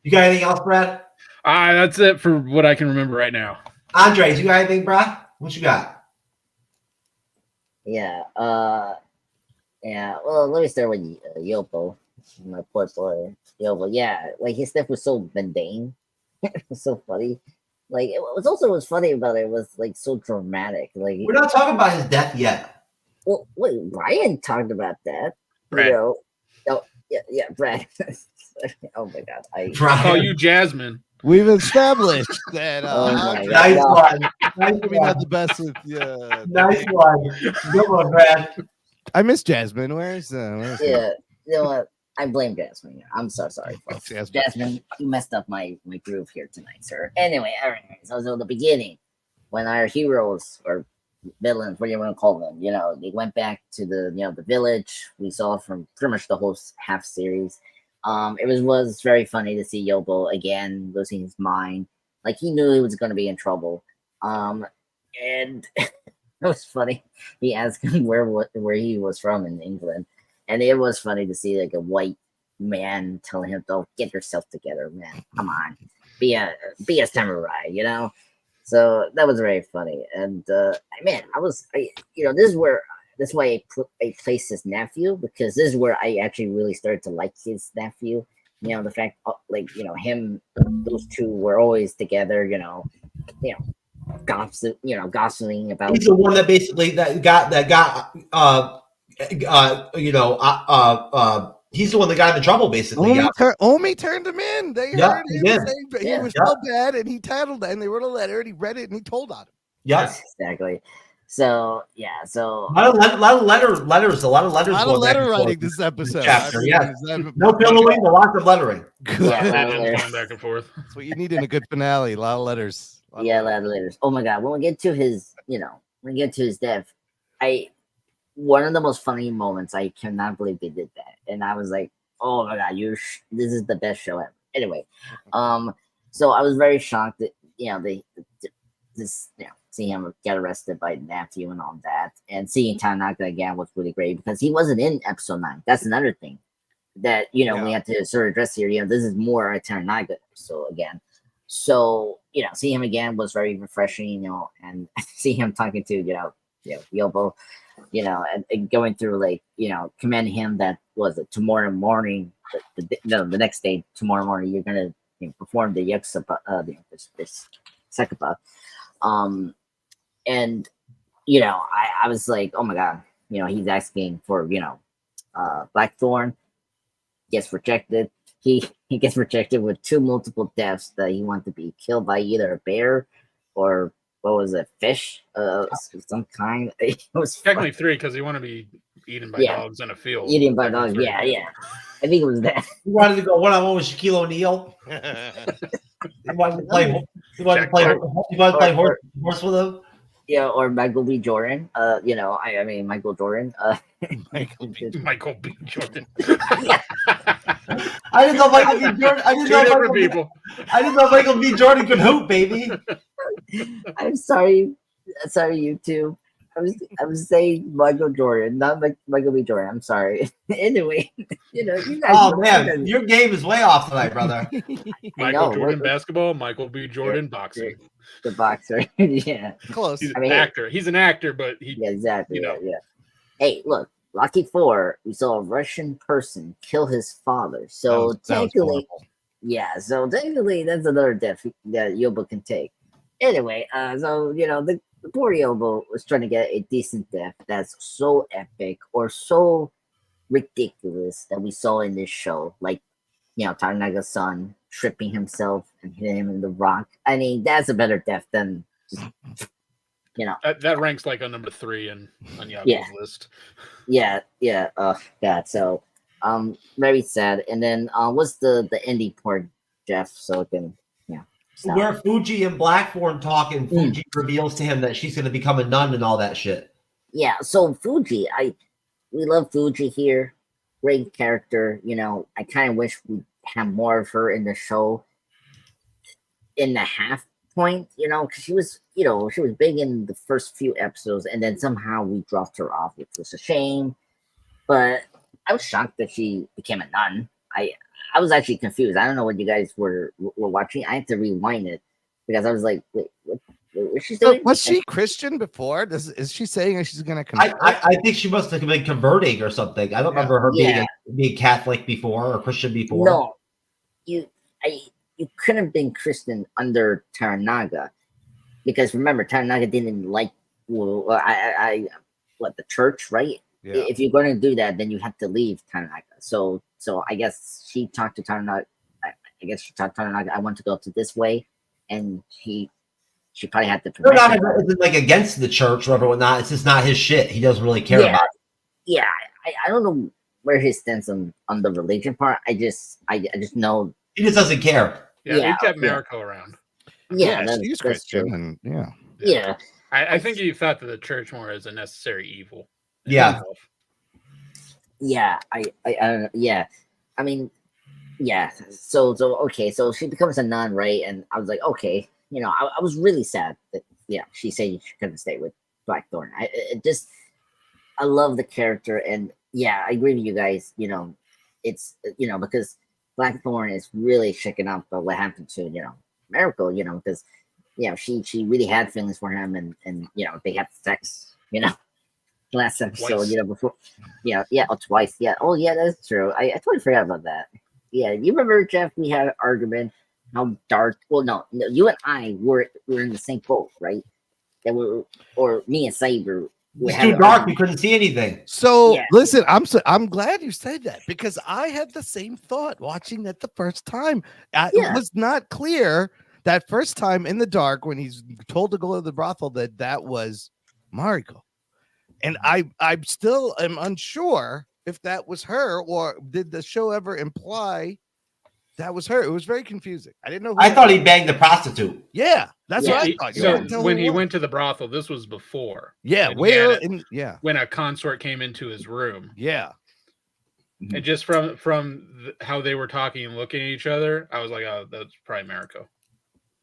You got anything else, Brad? That's it for what I can remember right now. Andres, you got anything, Brad? What you got? Yeah. Yeah. Well, let me start with Yopo, my poor boy Yopo. Yeah, like his stuff was so mundane. It was so funny. Like it was also what's funny about it was like so dramatic. Like, We're not talking about his death yet. well, wait, Ryan talked about that. Brad. You know. Oh, yeah, Brad. Oh my God, I'll call you Jasmine. We've established that Oh my God. Nice No. one. Nice maybe one. not the best with Nice one. Good one, Brad. I miss Jasmine. Where's Yeah, you know what? I blame Jasmine. I'm so sorry, folks. Jasmine. Jasmine, you messed up my groove here tonight, sir. Anyway, all right. So the beginning, when our heroes or villains, what do you want to call them? You know, they went back to the village. We saw from pretty much the whole half series. It was very funny to see Yobo again losing his mind. Like he knew he was going to be in trouble. And it was funny. He asked him where he was from in England, and it was funny to see like a white man telling him, "Don't get yourself together, man. Come on, be a samurai," you know. So that was very funny. And man, this is why I placed his nephew, because this is where I actually really started to like his nephew. You know, the fact him, those two were always together. Gossiping about. He's the one that basically he's the one that got into trouble basically. Omi turned him in. They Yeah, heard he him did. saying he Yeah. was so bad, and he titled that, and they wrote a letter, and he read it, and he told on him. Yes. Exactly. So yeah, so A lot of letters. A lot of going back letter and forth. writing this episode. chapter, I mean, yeah. is that- No pillowing, but lots of lettering. Good. Yeah, And letter. going back and forth. That's what you need in a good finale. A lot of letters. Yeah, letters. Oh my God, when we get to his, death, one of the most funny moments. I cannot believe they did that, and I was like, oh my God, this is the best show ever. Anyway, so I was very shocked that see him get arrested by nephew and all that, and seeing Tanaka again was really great because he wasn't in episode 9. That's another thing that we have to sort of address here. This is more a Tanaka episode again. So seeing him again was very refreshing. And see him talking to Yobo, and going through commending him that was it tomorrow morning, the next day, tomorrow morning you're gonna perform the Yakuza, this Sekaba. And I was like, oh my God, he's asking for Blackthorn, gets rejected. He gets rejected with 2 multiple deaths that he wants to be killed by either a bear or what was it, fish, some kind. It was Technically 3 because he wanted to be eaten by dogs in a field. Eaten by dogs, yeah. I think it was that. He wanted to go one-on-one with Shaquille O'Neal. He wanted to play horse with him. Yeah, or Michael B. Jordan. I mean Michael Jordan. Michael B. Jordan. I didn't know Michael B. Jordan. I didn't know Michael B. Jordan could hoop, baby. I'm sorry, YouTube. I was saying Michael Jordan, not Michael B. Jordan. I'm sorry. Anyway, you guys. Oh man, your game is way off tonight, brother. Michael Jordan basketball, Michael B. Jordan boxing. The boxer, yeah. Close. He's an actor. He's an actor, but he. Yeah, exactly. Yeah. Hey, look, Rocky 4. We saw a Russian person kill his father. So technically, that's another death that Yobo can take. Anyway, so the poor Yobo was trying to get a decent death that's so epic or so ridiculous that we saw in this show, like Tanaga's son tripping himself and hitting him in the rock. I mean, that's a better death than just, that ranks like on number 3 on Yaku's list. Yeah. God. So, very sad. And then, what's the ending part, Jeff? So it can, stop. Where Fuji and Blackthorn talk, and Fuji reveals to him that she's going to become a nun and all that shit. Yeah. So Fuji, we love Fuji here. Great character. I kind of wish we had more of her in the show. In the half point, because she was big in the first few episodes, and then somehow we dropped her off, which was a shame. But I was shocked that she became a nun. I was actually confused. I don't know what you guys were watching. I had to rewind it because I was like, wait, what was she doing? Was she Christian before? Is she saying that she's going to convert? I think she must have been converting or something. I don't remember her being Catholic before or Christian before. No, you couldn't have been Christian under Toranaga, because remember Toranaga didn't like the church, right? Yeah. If you're going to do that, then you have to leave Toranaga. So I guess she talked to Toranaga. I want to go to this way, and she probably had to. It's like against the church or whatnot. It's just not his shit. He doesn't really care about it. Yeah, I don't know where he stands on the religion part. I just know he just doesn't care. Yeah, he kept Mariko around. Yeah, she's Christian, and yeah. I think he thought that the church more as a necessary evil. Yeah. Yeah, I don't know. Yeah, I mean, yeah. So okay, so she becomes a nun, right? And I was like, okay, I was really sad that she said she couldn't stay with Blackthorn. I love the character, and I agree with you guys. It's because Blackthorn is really shaken up by what happened to Mariko. Because she really had feelings for him, and they had sex. Last episode, Twice. Before, twice, oh yeah, that's true. I totally forgot about that. Yeah, you remember, Jeff? We had an argument how dark. Well, no, you and I were in the same boat, right? Or me and Saber. It's too dark. We couldn't see anything. So listen, I'm glad you said that, because I had the same thought watching it the first time. It was not clear that first time in the dark when he's told to go to the brothel that was Mariko. And I still am unsure if that was her, or did the show ever imply that was her? It was very confusing. I didn't know. I thought he banged the prostitute. Yeah, that's what I thought. So when he went to the brothel, this was before. Yeah, when a consort came into his room. Yeah, and just from how they were talking and looking at each other, I was like, oh, that's probably Mariko.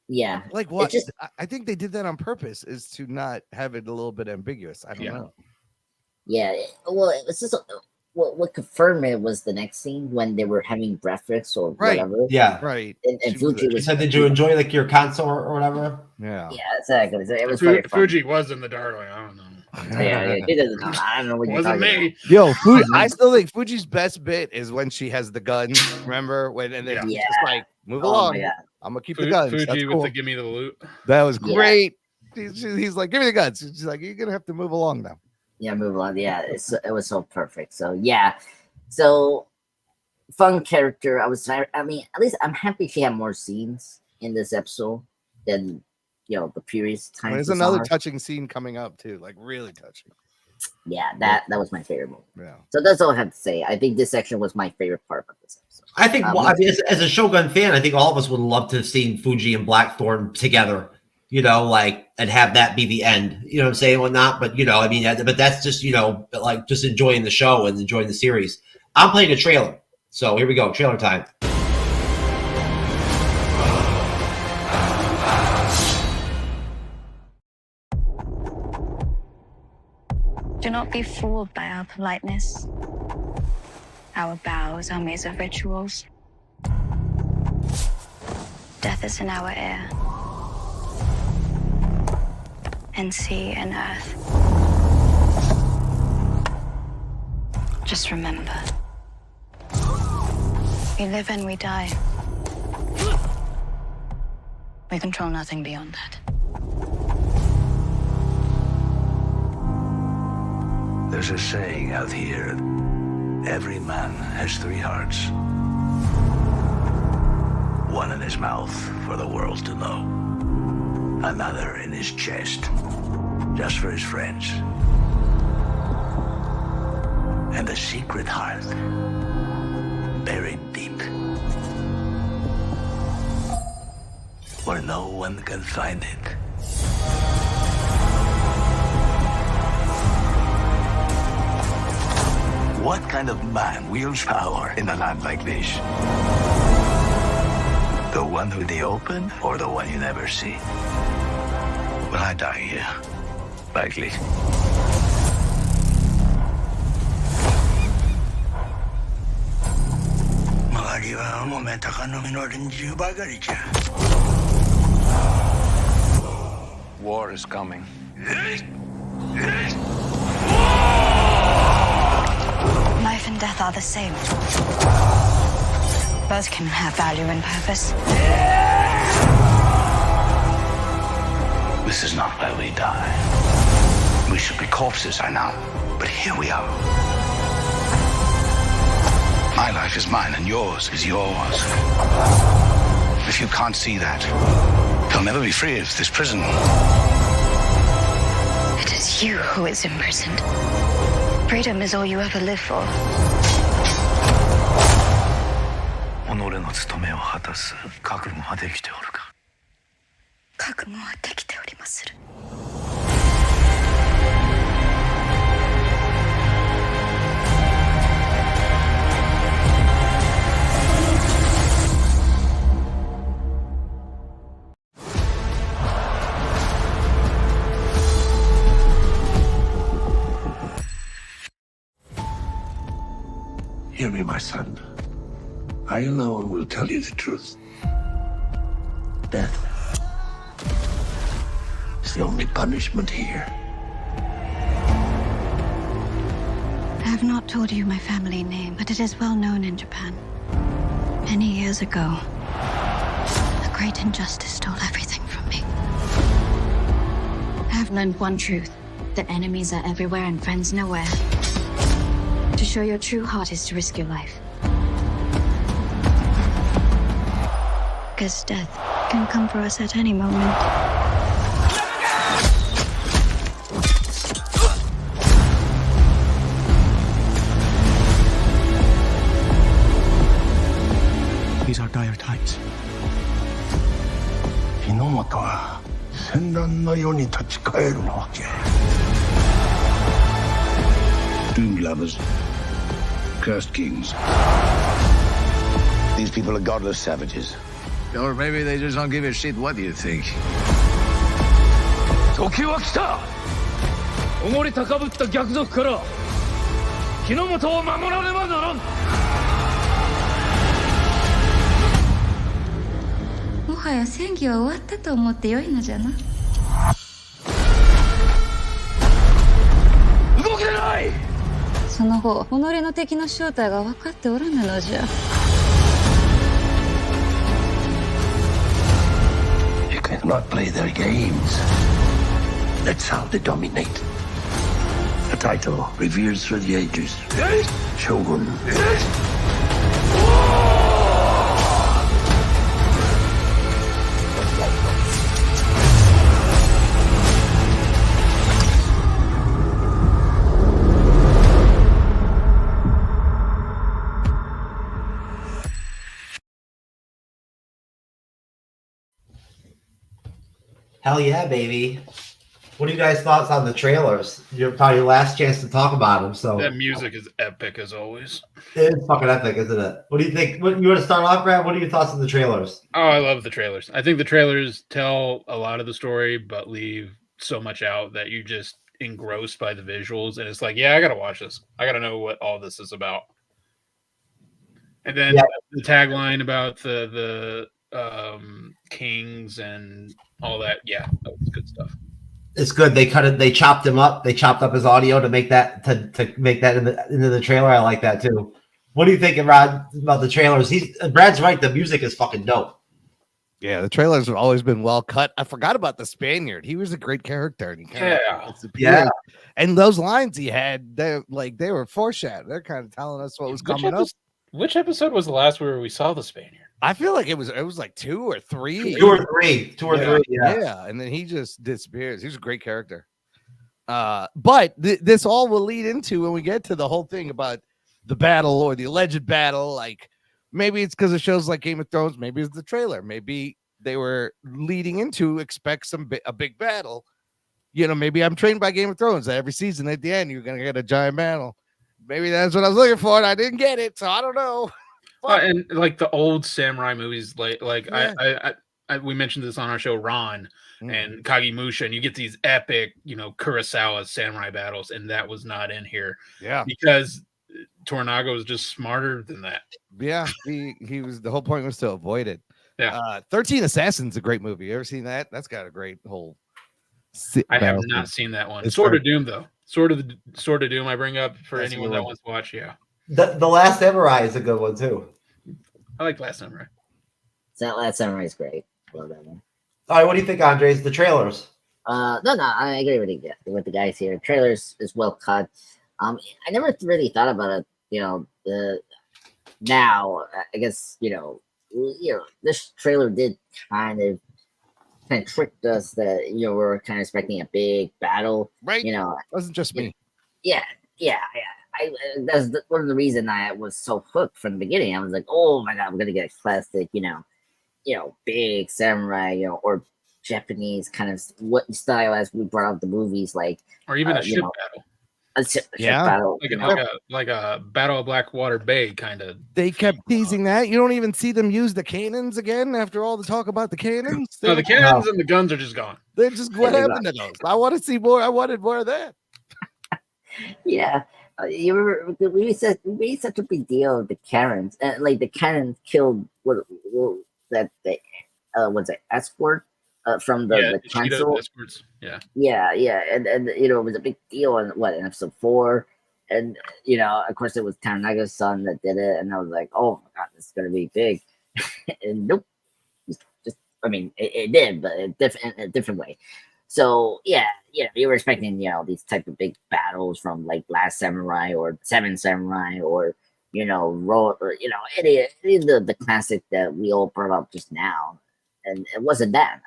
Yeah, like what? I think they did that on purpose, is to not have it a little bit ambiguous. I don't know. Yeah, well, it was just what confirmed it was the next scene when they were having breakfast or whatever. Yeah, right. And Fuji was. Said, "Did you enjoy your consort or whatever?" Yeah. Yeah, exactly. So it was Fuji was in the darling. I don't know. Yeah, he doesn't know. I don't know what you're talking about. Yo, I still think Fuji's best bit is when she has the gun. Remember when? And then just like move along. I'm gonna keep the guns. Fuji with the give me the loot. That was great. He's like, give me the guns. She's like, you're gonna have to move along now. Yeah, move on. Yeah, it was so perfect. So so fun character. I mean, at least I'm happy she had more scenes in this episode than the previous time. There's another touching scene coming up too, like really touching. Yeah, that was my favorite moment. Yeah. So that's all I have to say. I think this section was my favorite part of this episode. I think, as a Shogun fan, I think all of us would love to have seen Fuji and Blackthorn together, and have that be the end, what I'm saying, whatnot. But, I mean, but that's just, like just enjoying the show and enjoying the series. I'm playing a trailer. So here we go. Trailer time. Do not be fooled by our politeness. Our bows are made of rituals. Death is in our air. And sea and earth. Just remember. We live and we die. We control nothing beyond that. There's a saying out here, every man has three hearts. One in his mouth for the world to know. Another in his chest, just for his friends. And a secret heart, buried deep, where no one can find it. What kind of man wields power in a land like this? The one with the open or the one you never see? Will I die here? Likely. Malagiwa mo metaka no minorin jubagaricha. War is coming. Life and death are the same. Both can have value and purpose. This is not where we die. We should be corpses, I know. But here we are. My life is mine and yours is yours. If you can't see that, you'll never be free of this prison. It is you who is imprisoned. Freedom is all you ever live for. 己の務めを果たす覚悟はできておるか。覚悟はできておりまする。Hear me, my son. I alone will tell you the truth. Death is the only punishment here. I have not told you my family name, but it is well known in Japan. Many years ago, a great injustice stole everything from me. I have learned one truth, that enemies are everywhere and friends nowhere. To show your true heart is to risk your life. Because death can come for us at any moment. These are dire times. 日の本は戦乱の世に立ち返るわけ。Doomed lovers, cursed kings. These people are godless savages. Or maybe they just don't give a shit what you think. 時は来た。おごり高ぶった逆賊から日の本を守らねばならん。もはや戦議は終わったと思ってよいのじゃな。動けない。その後、己の敵の正体が分かっておらぬのじゃ。You cannot play their games. That's how they dominate. A title revered through the ages. Shogun. Hell yeah, baby. What are you guys' thoughts on the trailers? You're probably your last chance to talk about them. So That music is epic as always. it's fucking epic, isn't it? What do you think? What, you want to start off, Brad? What are your thoughts on the trailers? Oh, I love the trailers. I think the trailers tell a lot of the story, but leave so much out that you just engrossed by the visuals. And it's like, yeah, I gotta watch this. I gotta know what all this is about. And then the tagline about the kings and all that. Yeah, that was good stuff. It's good. They cut it. They chopped him up. They chopped up his audio to make that to make that into the trailer. I like that too. What are you thinking, Rod, about the trailers? Brad's right. The music is fucking dope. Yeah, the trailers have always been well cut. I forgot about the Spaniard. He was a great character. And he Yeah. And those lines he had, they were foreshadowed. They're kind of telling us what was coming up. Which episode was the last where we saw the Spaniard? I feel like it was like 2 or 3. 2 or 3. 2 or 3. Yeah. And then he just disappears. He's a great character. But this all will lead into when we get to the whole thing about the battle or the alleged battle. Like maybe it's because of shows like Game of Thrones. Maybe it's the trailer. Maybe they were leading into expect a big battle. You know, maybe I'm trained by Game of Thrones. Every season at the end, you're gonna get a giant battle. Maybe that's what I was looking for, and I didn't get it, so I don't know. And like the old samurai movies, Yeah. we mentioned this on our show, Ron Mm. and Kagemusha, and you get these epic, Kurosawa samurai battles, and that was not in here. Yeah. Because Toranaga was just smarter than that. Yeah, he was, the whole point was to avoid it. Yeah. 13 Assassins, a great movie. You ever seen that? That's got a great whole. I have not seen that one. It's Sword great. of Doom, though. Sword of Doom, I bring up for That's a anyone good that one. wants to watch. Yeah, The Last Samurai is a good one too. I like Last Samurai. That Last Samurai is great. Love that one. All right, what do you think, Andres? The trailers. No, I agree with the guys here. Trailers is well cut. I never really thought about it. Now I guess this trailer did kind of tricked us that we were kind of expecting a big battle. Right. It wasn't just me. Yeah. That's one of the reasons I was so hooked from the beginning. I was like, oh my god, we're gonna get a classic, big samurai, or Japanese kind of what style as we brought up the movies, like, or even a ship battle. A ship battle, like a Battle of Blackwater Bay kind of. They kept teasing that. You don't even see them use the cannons again after all the talk about the cannons. No, the cannons and the guns are just gone. They're just, what happened to those? I want to see more. I wanted more of that. Yeah. You remember we made such a big deal of the cannons, and like the cannons killed was it escort from the console. Escorts. Yeah. Yeah, and it was a big deal in episode 4, and of course it was Taranaga's son that did it, and I was like, oh my god, this is gonna be big, and nope, it did, but in a different way. So yeah, you were expecting these type of big battles from like Last Samurai or Seven Samurai or any of the classic that we all brought up just now, and it wasn't that.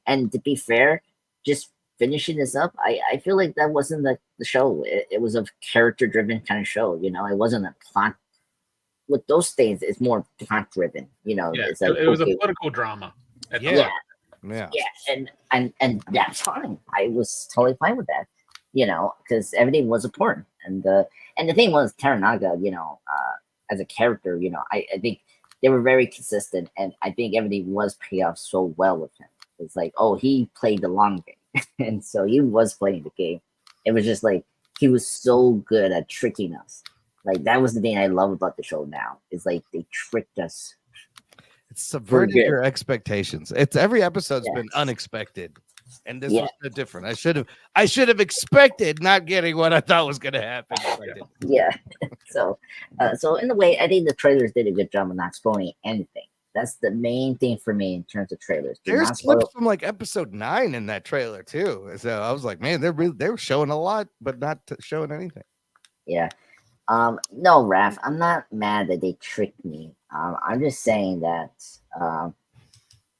And to be fair, just finishing this up, I feel like that wasn't the show. It was a character driven kind of show. It wasn't a plot. With those things, it's more plot driven. It's like, it was a political drama. Yeah. And that's fine. I was totally fine with that, because everything was important. And the thing was, Taranaga, as a character, I think they were very consistent, and I think everything was paid off so well with him. It's like, oh, he played the long game, and so he was playing the game. It was just like he was so good at tricking us. Like that was the thing I love about the show. Now is like they tricked us. It's subverted your expectations. It's every episode's been unexpected, and this was no different. I should have expected not getting what I thought was going to happen. Yeah. So in a way, I think the trailers did a good job of not spoiling anything. That's the main thing for me in terms of trailers. There's clips from like episode 9 in that trailer too. So I was like, man, they were showing a lot, but not showing anything. Yeah. No, Raph, I'm not mad that they tricked me. I'm just saying that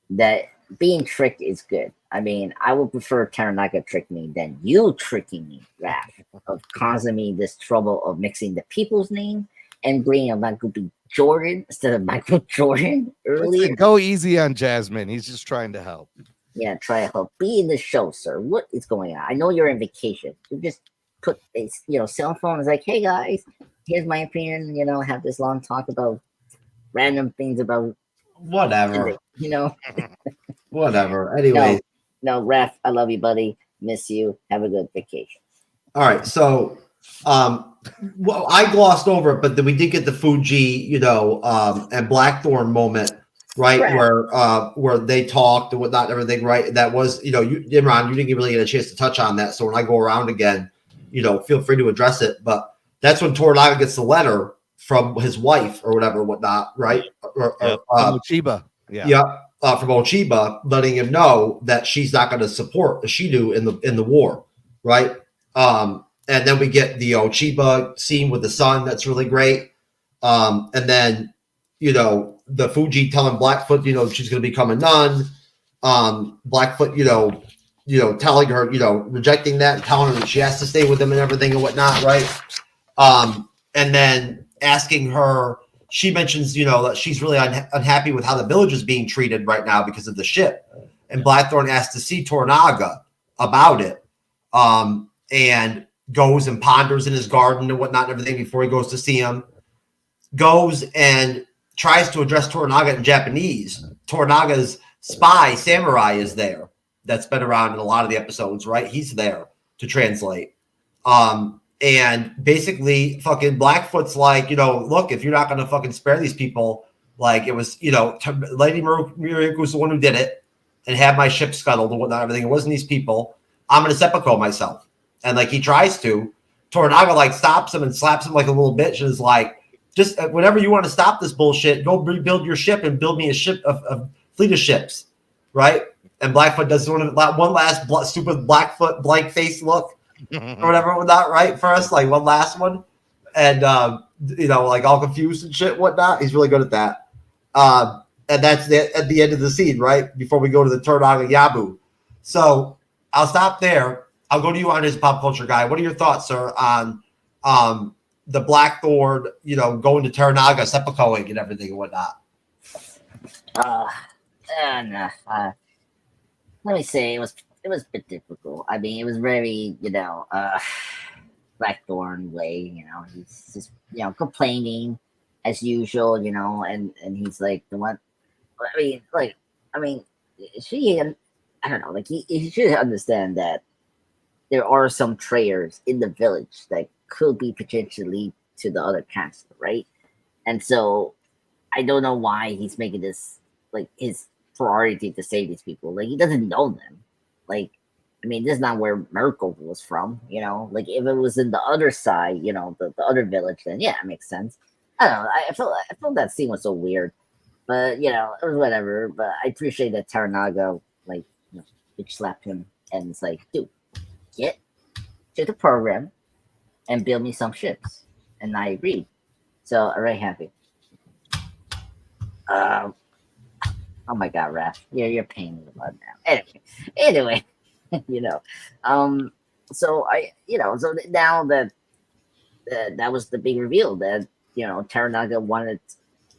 that being tricked is good. I would prefer Taranaga trick me than you tricking me, Raph, of causing me this trouble of mixing the people's name and bringing a Michael B. Jordan instead of Michael Jordan earlier. Listen, go easy on Jasmine. He's just trying to help. Yeah, try to help. Be in the show, sir. What is going on? I know you're on vacation. You just put a cell phone. It's like, hey guys, here's my opinion. Have this long talk about random things about whatever. Whatever. Anyway. No, Raph, I love you, buddy. Miss you. Have a good vacation. All right, so well, I glossed over it, but then we did get the Fuji, and Blackthorn moment, right? Where they talked and whatnot, and everything, right? That was, Imran, you didn't really get a chance to touch on that. So when I go around again, feel free to address it. But that's when Toranaga gets the letter from his wife or whatever, whatnot, right? From Chiba. From Ochiba, letting him know that she's not going to support Shido in the war, right? And then we get the Ochiba scene with the son. That's really great. And then, the Fuji telling Blackfoot, she's going to become a nun. Blackfoot, telling her, rejecting that and telling her that she has to stay with him and everything and whatnot, right? And then asking her, she mentions, that she's really unhappy with how the village is being treated right now because of the ship. And Blackthorn asks to see Toranaga about it, and goes and ponders in his garden and whatnot and everything before he goes to see him. Goes and tries to address Toranaga in Japanese. Toranaga's spy samurai is there. That's been around in a lot of the episodes, right? He's there to translate. And basically fucking Blackfoot's like, look, if you're not going to fucking spare these people, like it was, Lady Muriku's the one who did it and had my ship scuttled and whatnot, everything. It wasn't these people. I'm going to seppuku myself. And like he tries to. Toranaga like stops him and slaps him like a little bitch and is like, just whenever you want to stop this bullshit, go rebuild your ship and build me a ship, a fleet of ships, right? And Blackfoot does one last stupid Blackfoot blank face look or whatever, whatnot, right? For us, like one last one, and like all confused and shit, whatnot. He's really good at that. And that's at the end of the scene, right? Before we go to the Toranaga Yabu. So I'll stop there. I'll go to you on as a pop culture guy. What are your thoughts, sir, on the Blackthorn, going to Toranaga, seppukuing and everything and whatnot? Let me say it was a bit difficult. I mean, it was very, Blackthorn way, he's just, complaining as usual, and he's like the one. I don't know, like he should understand that there are some traitors in the village that could be potentially to the other cast, right? And so I don't know why he's making this like his priority to save these people. Like he doesn't know them. Like, I mean, this is not where Merkel was from, Like if it was in the other side, the other village, then yeah, it makes sense. I don't know. I felt that scene was so weird, but it was whatever. But I appreciate that Toranaga bitch slapped him and it's like, dude, get to the program and build me some ships. And I agreed. So I'm very happy. Oh my god, Raph, you're paying me the blood now. Anyway, so so now that that was the big reveal that Toranaga wanted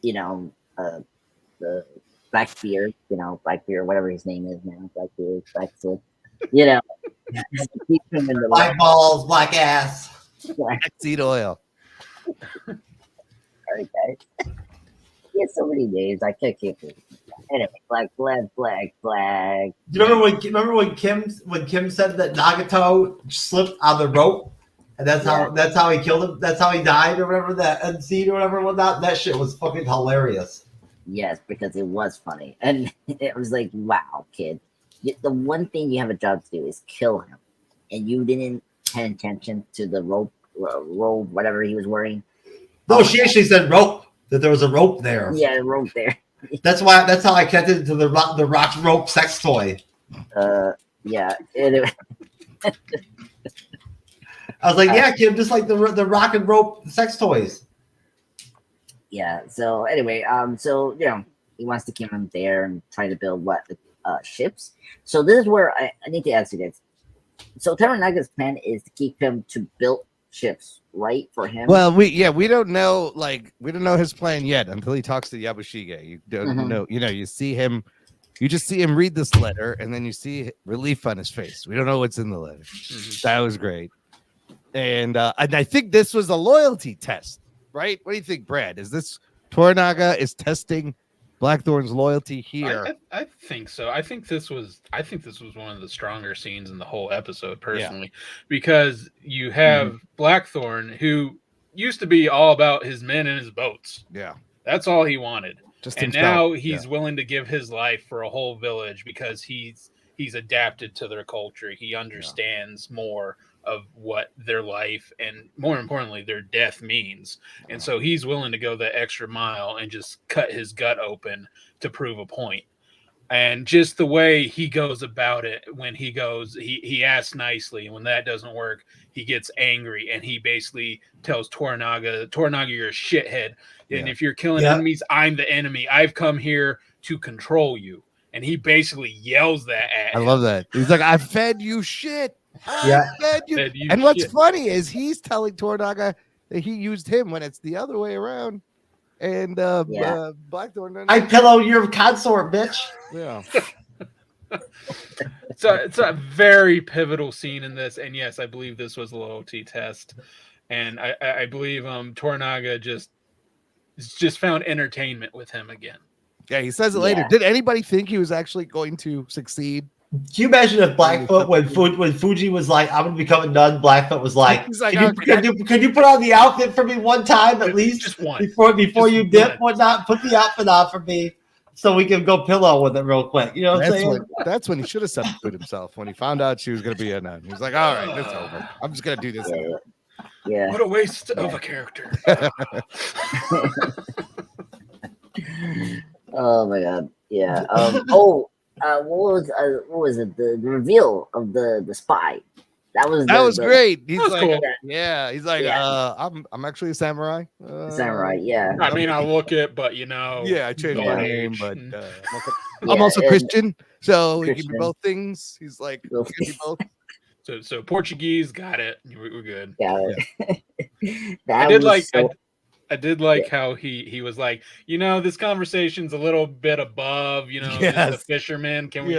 the Blackbeard, Blackbeard, whatever his name is now, Blackbeard, Blackfoot, keep him in the black balls, black ass, black seed oil. Okay. He has so many names, I can't keep it. Anyway, black. Do you remember when Kim said that Nagato slipped on the rope, and that's how he killed him. That's how he died, or whatever, that end scene or whatever. Whatnot. That shit was fucking hilarious. Yes, because it was funny, and it was like, wow, kid, the one thing you have a job to do is kill him, and you didn't pay attention to the rope, whatever he was wearing. No, she actually said rope. That there was a rope there. Yeah, a rope there. That's how I connected it to the rock rope sex toy. Yeah. Anyway. I was like, yeah, Kim, just like the rock and rope sex toys. Yeah. So anyway, so he wants to keep him there and try to build ships. So this is where I need to ask you guys. So Toranaga's plan is to keep him to build ships, right, for him? Well, we don't know his plan yet until he talks to Yabushige. You don't know, you see him, you just see him read this letter, and then you see relief on his face. We don't know what's in the letter. That was great, and I think this was a loyalty test, right? What do you think, Brad? Is this Toranaga is testing Blackthorn's loyalty here? I think so. I think this was one of the stronger scenes in the whole episode, personally, because you have Blackthorn, who used to be all about his men and his boats. Yeah, that's all he wanted. Just and himself. Now he's willing to give his life for a whole village because he's adapted to their culture. He understands more of what their life and, more importantly, their death means. And so he's willing to go that extra mile and just cut his gut open to prove a point. And just the way he goes about it, when he goes, he asks nicely. And when that doesn't work, he gets angry. And he basically tells Toranaga, you're a shithead. And if you're killing enemies, I'm the enemy. I've come here to control you. And he basically yells that at him. I love that. He's like, I fed you shit. Fed you. And what's funny is he's telling Toranaga that he used him when it's the other way around. And Blackthorn, I pillow your consort, bitch. Yeah. So it's a very pivotal scene in this, and yes, I believe this was a loyalty test, and I believe Toranaga just just found entertainment with him again. Yeah, he says it later. Yeah. Did anybody think he was actually going to succeed? Can you imagine if Blackfoot, when Fuji was like, I'm going to become a nun, Blackfoot was like, He's like, can you put on the outfit for me one time at least? Just one. Before Just you dip, one. whatnot, put the outfit on for me so we can go pillow with it real quick. You know what I'm saying? That's when he should have substituted himself. When he found out she was going to be a nun. He was like, all right, it's over. I'm just going to do this. Yeah. What a waste of a character. Oh my god. Yeah. What was it? The reveal of the spy. That was great. He's That was like, cool. yeah. He's like, I'm actually a samurai. Samurai. Yeah. I mean, I look it, but you know. Yeah, I changed my name, but Yeah, I'm also and- Christian, so we can be Christian. both things. He's like, we can be both. So Portuguese, got it. We're good. Got it. I did like how he was like, this conversation's a little bit above, the Yes. fisherman. Can we?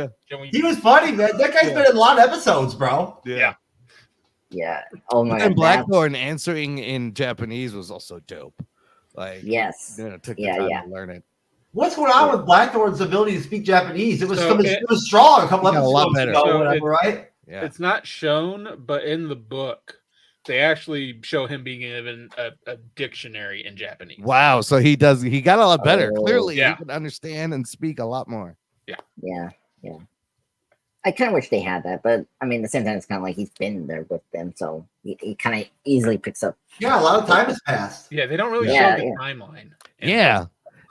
He was funny, man. That guy's been in a lot of episodes, bro. Yeah. Yeah. Oh my And god. Blackthorn answering in Japanese was also dope. Like, Yes. took the Yeah, time yeah. to learn it. What's going on with Blackthorn's ability to speak Japanese? It was So it was strong a couple He got a lot episodes better. ago, So or whatever, right? Yeah. It's not shown, but in the book, they actually show him being given a dictionary in Japanese. Wow. So he got a lot better. Oh, Clearly, yeah. he can understand and speak a lot more. Yeah. I kind of wish they had that, but I mean, at the same time, it's kind of like he's been there with them, so he kind of easily picks up. Yeah, a lot of time has passed. Yeah, they don't really Yeah, show the yeah. timeline. Yeah.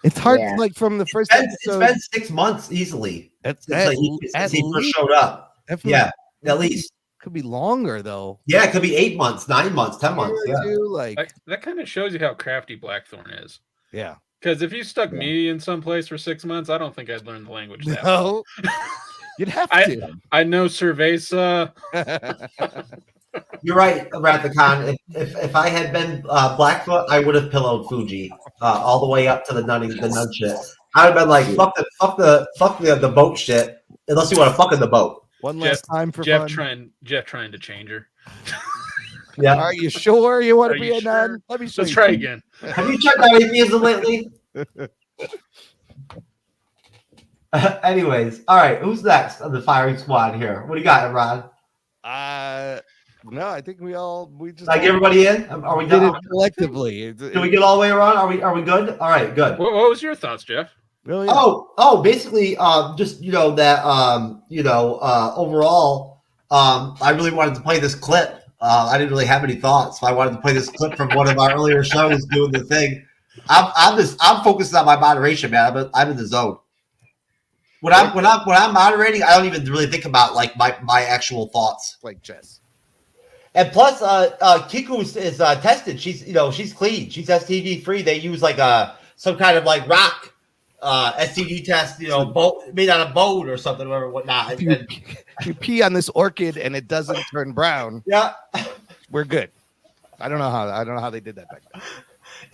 It's hard, Yeah. like from the first It's episode. been 6 months easily That's since he first showed up. Yeah, at least. Could be longer though. Yeah, it could be 8 months, 9 months, 10 months. Yeah. Like, That kind of shows you how crafty Blackthorn is. yeah. Because if you stuck me in some place for 6 months, I don't think I'd learn the language that well. No. You'd have to. I know Cerveza. You're right, Rathacon. If I had been Blackfoot, I would have pillowed Fuji all the way up to the nun shit. I would have been like, fuck the boat shit, unless you want to fuck in the boat. One last time for Jeff fun. trying to change her. Yeah. Are you sure you want Are to be you a sure? nun? Let me show Let's you. try again. Have you checked out atheism lately? Anyways, all right. Who's next on the firing squad here? What do you got, Ron? No, I think we just Like everybody in? Are we did it done? collectively. Did we get all the way around? Are we good? All right, good. What was your thoughts, Jeff? Really? Basically, just overall, I really wanted to play this clip. I didn't really have any thoughts, so I wanted to play this clip from one of our earlier shows doing the thing. I'm focused on my moderation, man. I'm in the zone. When I'm moderating, I don't even really think about like my actual thoughts. Like chess. And plus, Kiku is tested. She's clean. She's STD free. They use like some kind of like rock STD test, boat made on a boat or something or whatnot. If you pee on this orchid and it doesn't turn brown, Yeah. we're good. I don't know how they did that back then.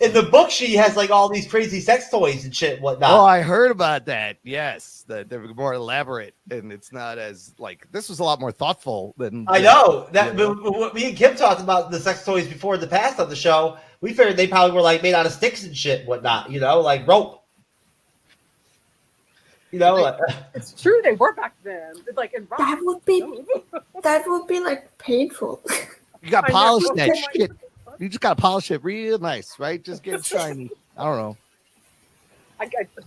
In the book, she has like all these crazy sex toys and shit and whatnot. Oh, I heard about that. Yes, they're more elaborate, and it's not as like this was a lot more thoughtful than I know that. But me and Kim talked about the sex toys before in the past on the show. We figured they probably were like made out of sticks and shit and whatnot. Like rope. It's true they were back then. Like in rock. That would be like painful. You got I know. polish that Oh my shit. You just gotta polish it real nice, right? Just get it shiny. I don't know.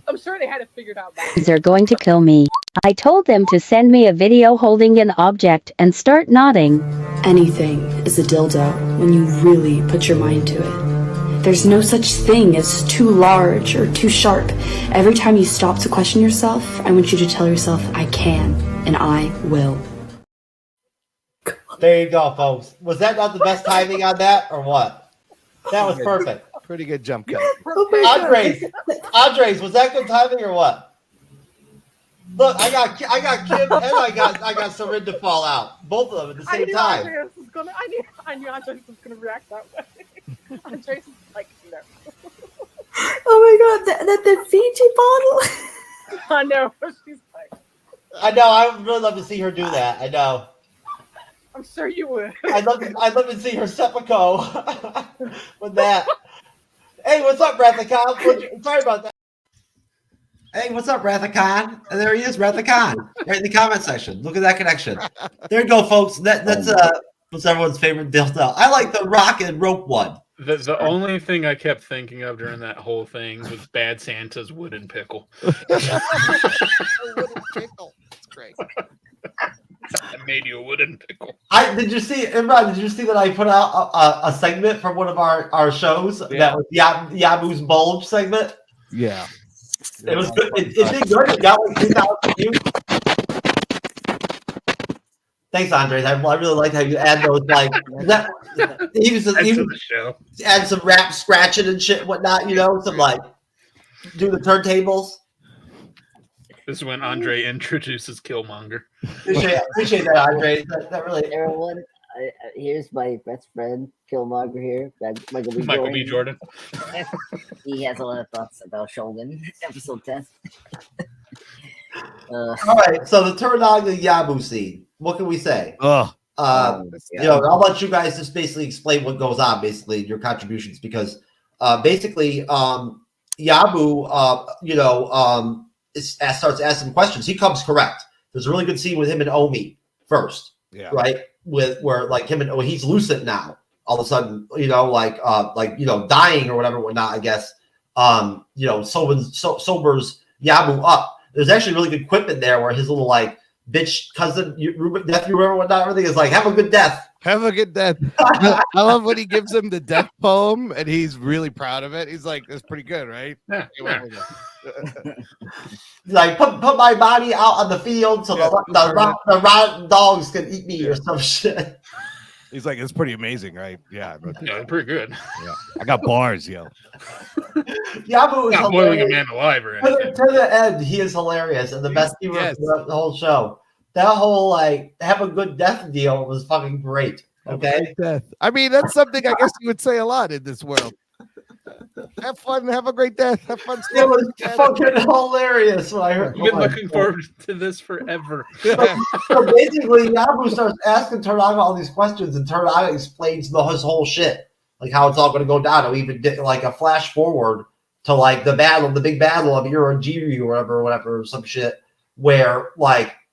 I'm sure they had it figured out back. They're going to kill me. I told them to send me a video holding an object and start nodding. Anything is a dildo when you really put your mind to it. There's no such thing as too large or too sharp. Every time you stop to question yourself, I want you to tell yourself, I can and I will. There you go, folks. Was that not the best timing on that, or what? That was perfect. Pretty good jump cut. Andres, was that good timing or what? Look, I got Kim and I got Sarin to fall out. Both of them at the same time. I knew Andres was gonna react that way. Andres is like, no. Oh my god, the Fiji bottle. I know. She's like, I know. I would really love to see her do that. I know. I'm sure you would. I'd love to see her seppuku with that. Hey, what's up, Rathacon? Sorry about that. Hey, what's up, Rathacon? And there he is, Rathacon, right in the comment section. Look at that connection. There you go, folks. That's what's everyone's favorite dildo. I like the rock and rope one. The only thing I kept thinking of during that whole thing was Bad Santa's wooden pickle. Wooden pickle. It's great. I made you a wooden pickle. Did you see, Imran? Did you see that I put out a segment from one of our shows that was Yabu's Bulge segment? Yeah. It was good. It did good. It got like 3,000 views. Thanks, Andres. I really like how you add those the show. Add some rap scratching and shit, whatnot. You know, some do the turntables. This is when Andre introduces Killmonger. Appreciate that, Andre. That really. Everyone, here's my best friend Killmonger here, Michael B. Jordan. He has a lot of thoughts about Shogun episode 10. All right, so the Toranaga Yabu scene. What can we say? Oh, I'll let you guys just basically explain what goes on, basically your contributions, because basically Yabu, starts asking questions. He comes correct. There's a really good scene with him and Omi first, right? Where him and he's lucid now. All of a sudden, dying or whatnot. I guess, sobers Yabu up. There's actually really good quip in there where his little bitch cousin, nephew, or whatnot, everything is have a good death. Have a good death. I love when he gives him the death poem and he's really proud of it. He's like, that's pretty good, right? Yeah. Put my body out on the field so the rotten dogs can eat me or some shit. He's like, it's pretty amazing, right? Yeah. Pretty good. Yeah. I got bars, yo. Yabu is not boiling a man alive or anything. To the end, he is hilarious and the best hero throughout the whole show. That whole have a good death deal was fucking great. Okay. Death. I mean, that's something I guess you would say a lot in this world. Have fun, have a great death, have fun. It was fucking hilarious when I heard. I've been looking forward to this forever. So basically, Yabu starts asking Toranaga all these questions, and Toranaga explains his whole shit, how it's all going to go down. He even did a flash forward to the big battle of Irojiri or whatever, or some shit, where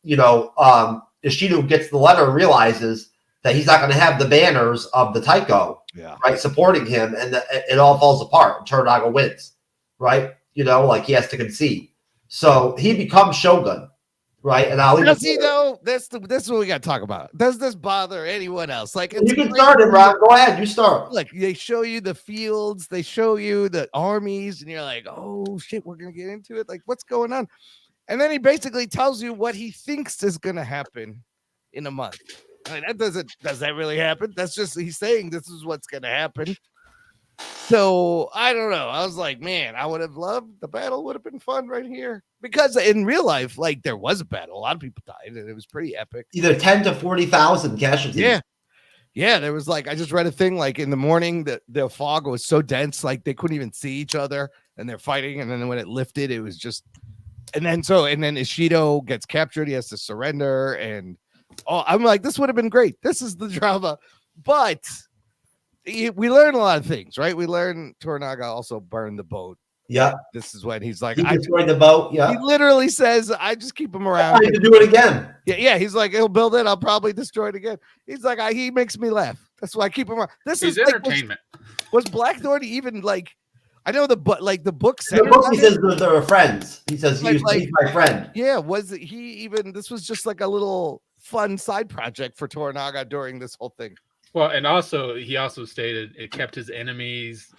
Ishido gets the letter and realizes that he's not going to have the banners of the Taiko, right, supporting him, and it all falls apart. Toranaga wins, right? He has to concede, so he becomes Shogun, right? And I'll does he though? This is what we got to talk about. Does this bother anyone else? You can start it, Rob. Go ahead, you start. Look, they show you the fields, they show you the armies, and you're like, oh shit, we're gonna get into it. What's going on? And then he basically tells you what he thinks is gonna happen in a month. I mean, does that really happen? That's just he's saying this is what's gonna happen. So I don't know. I was like, man, I would have loved the battle. Would have been fun right here, because in real life, there was a battle. A lot of people died, and it was pretty epic. Either 10 to 40,000 casualties. Yeah. There was I just read a thing in the morning that the fog was so dense, they couldn't even see each other, and they're fighting. And then when it lifted, it was just, and then Ishido gets captured. He has to surrender, and I'm like, this would have been great. This is the drama, but we learn a lot of things, right? We learn Toranaga also burned the boat. Yeah. This is when he's like, he destroyed the boat. Yeah. He literally says, I just keep him around. I need to do it again. Yeah. He's like, he'll build it. I'll probably destroy it again. He's like, he makes me laugh. That's why I keep him around. This is entertainment. Was Blackthorn even I know the book said the book, he says they were friends. He says he's my friend. Yeah. Was he even, this was just a little fun side project for Toranaga during this whole thing. Well, and he also stated it kept his enemies,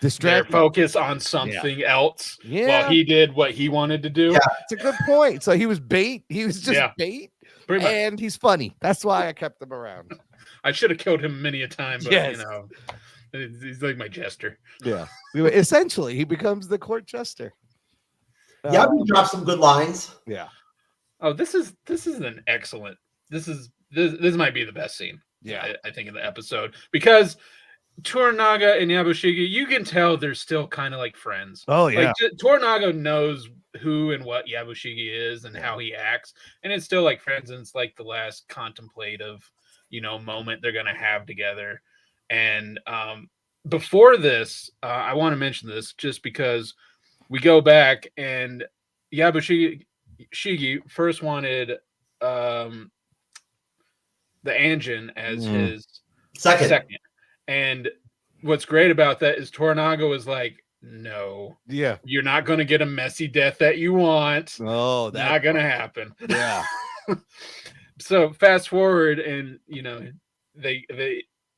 distracted, their focus on something else while he did what he wanted to do. Yeah. It's a good point. So he was bait. He was just bait, and he's funny. That's why I kept him around. I should have killed him many a time, but he's like my jester. Yeah, essentially, he becomes the court jester. We dropped some good lines. Yeah. Oh, this is an excellent. This might be the best scene. Yeah, I think in the episode, because Toranaga and Yabushige, you can tell they're still kind of like friends. Oh yeah, Toranaga knows who and what Yabushige is and how he acts, and it's still like friends. And it's the last contemplative, moment they're gonna have together. And before this, I want to mention this just because we go back and Shigi first wanted the Anjin as his second. And what's great about that is Toranaga was like, no, you're not going to get a messy death that you want. Oh, that's not going to happen. Yeah. So fast forward, and you know, they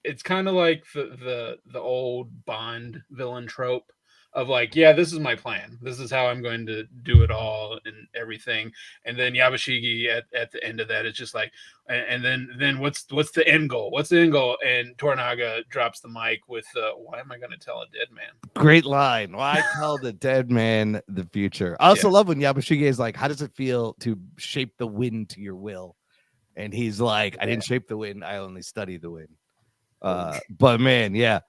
it's kind of like the old Bond villain trope of like, yeah, this is my plan. This is how I'm going to do it all and everything. And then Yabashigi at the end of that, it's just like, and then what's the end goal? What's the end goal? And Toranaga drops the mic with, why am I going to tell a dead man? Great line. Why tell the dead man the future? I also love when Yabashigi is like, how does it feel to shape the wind to your will? And he's like, I didn't shape the wind. I only study the wind. But man, yeah.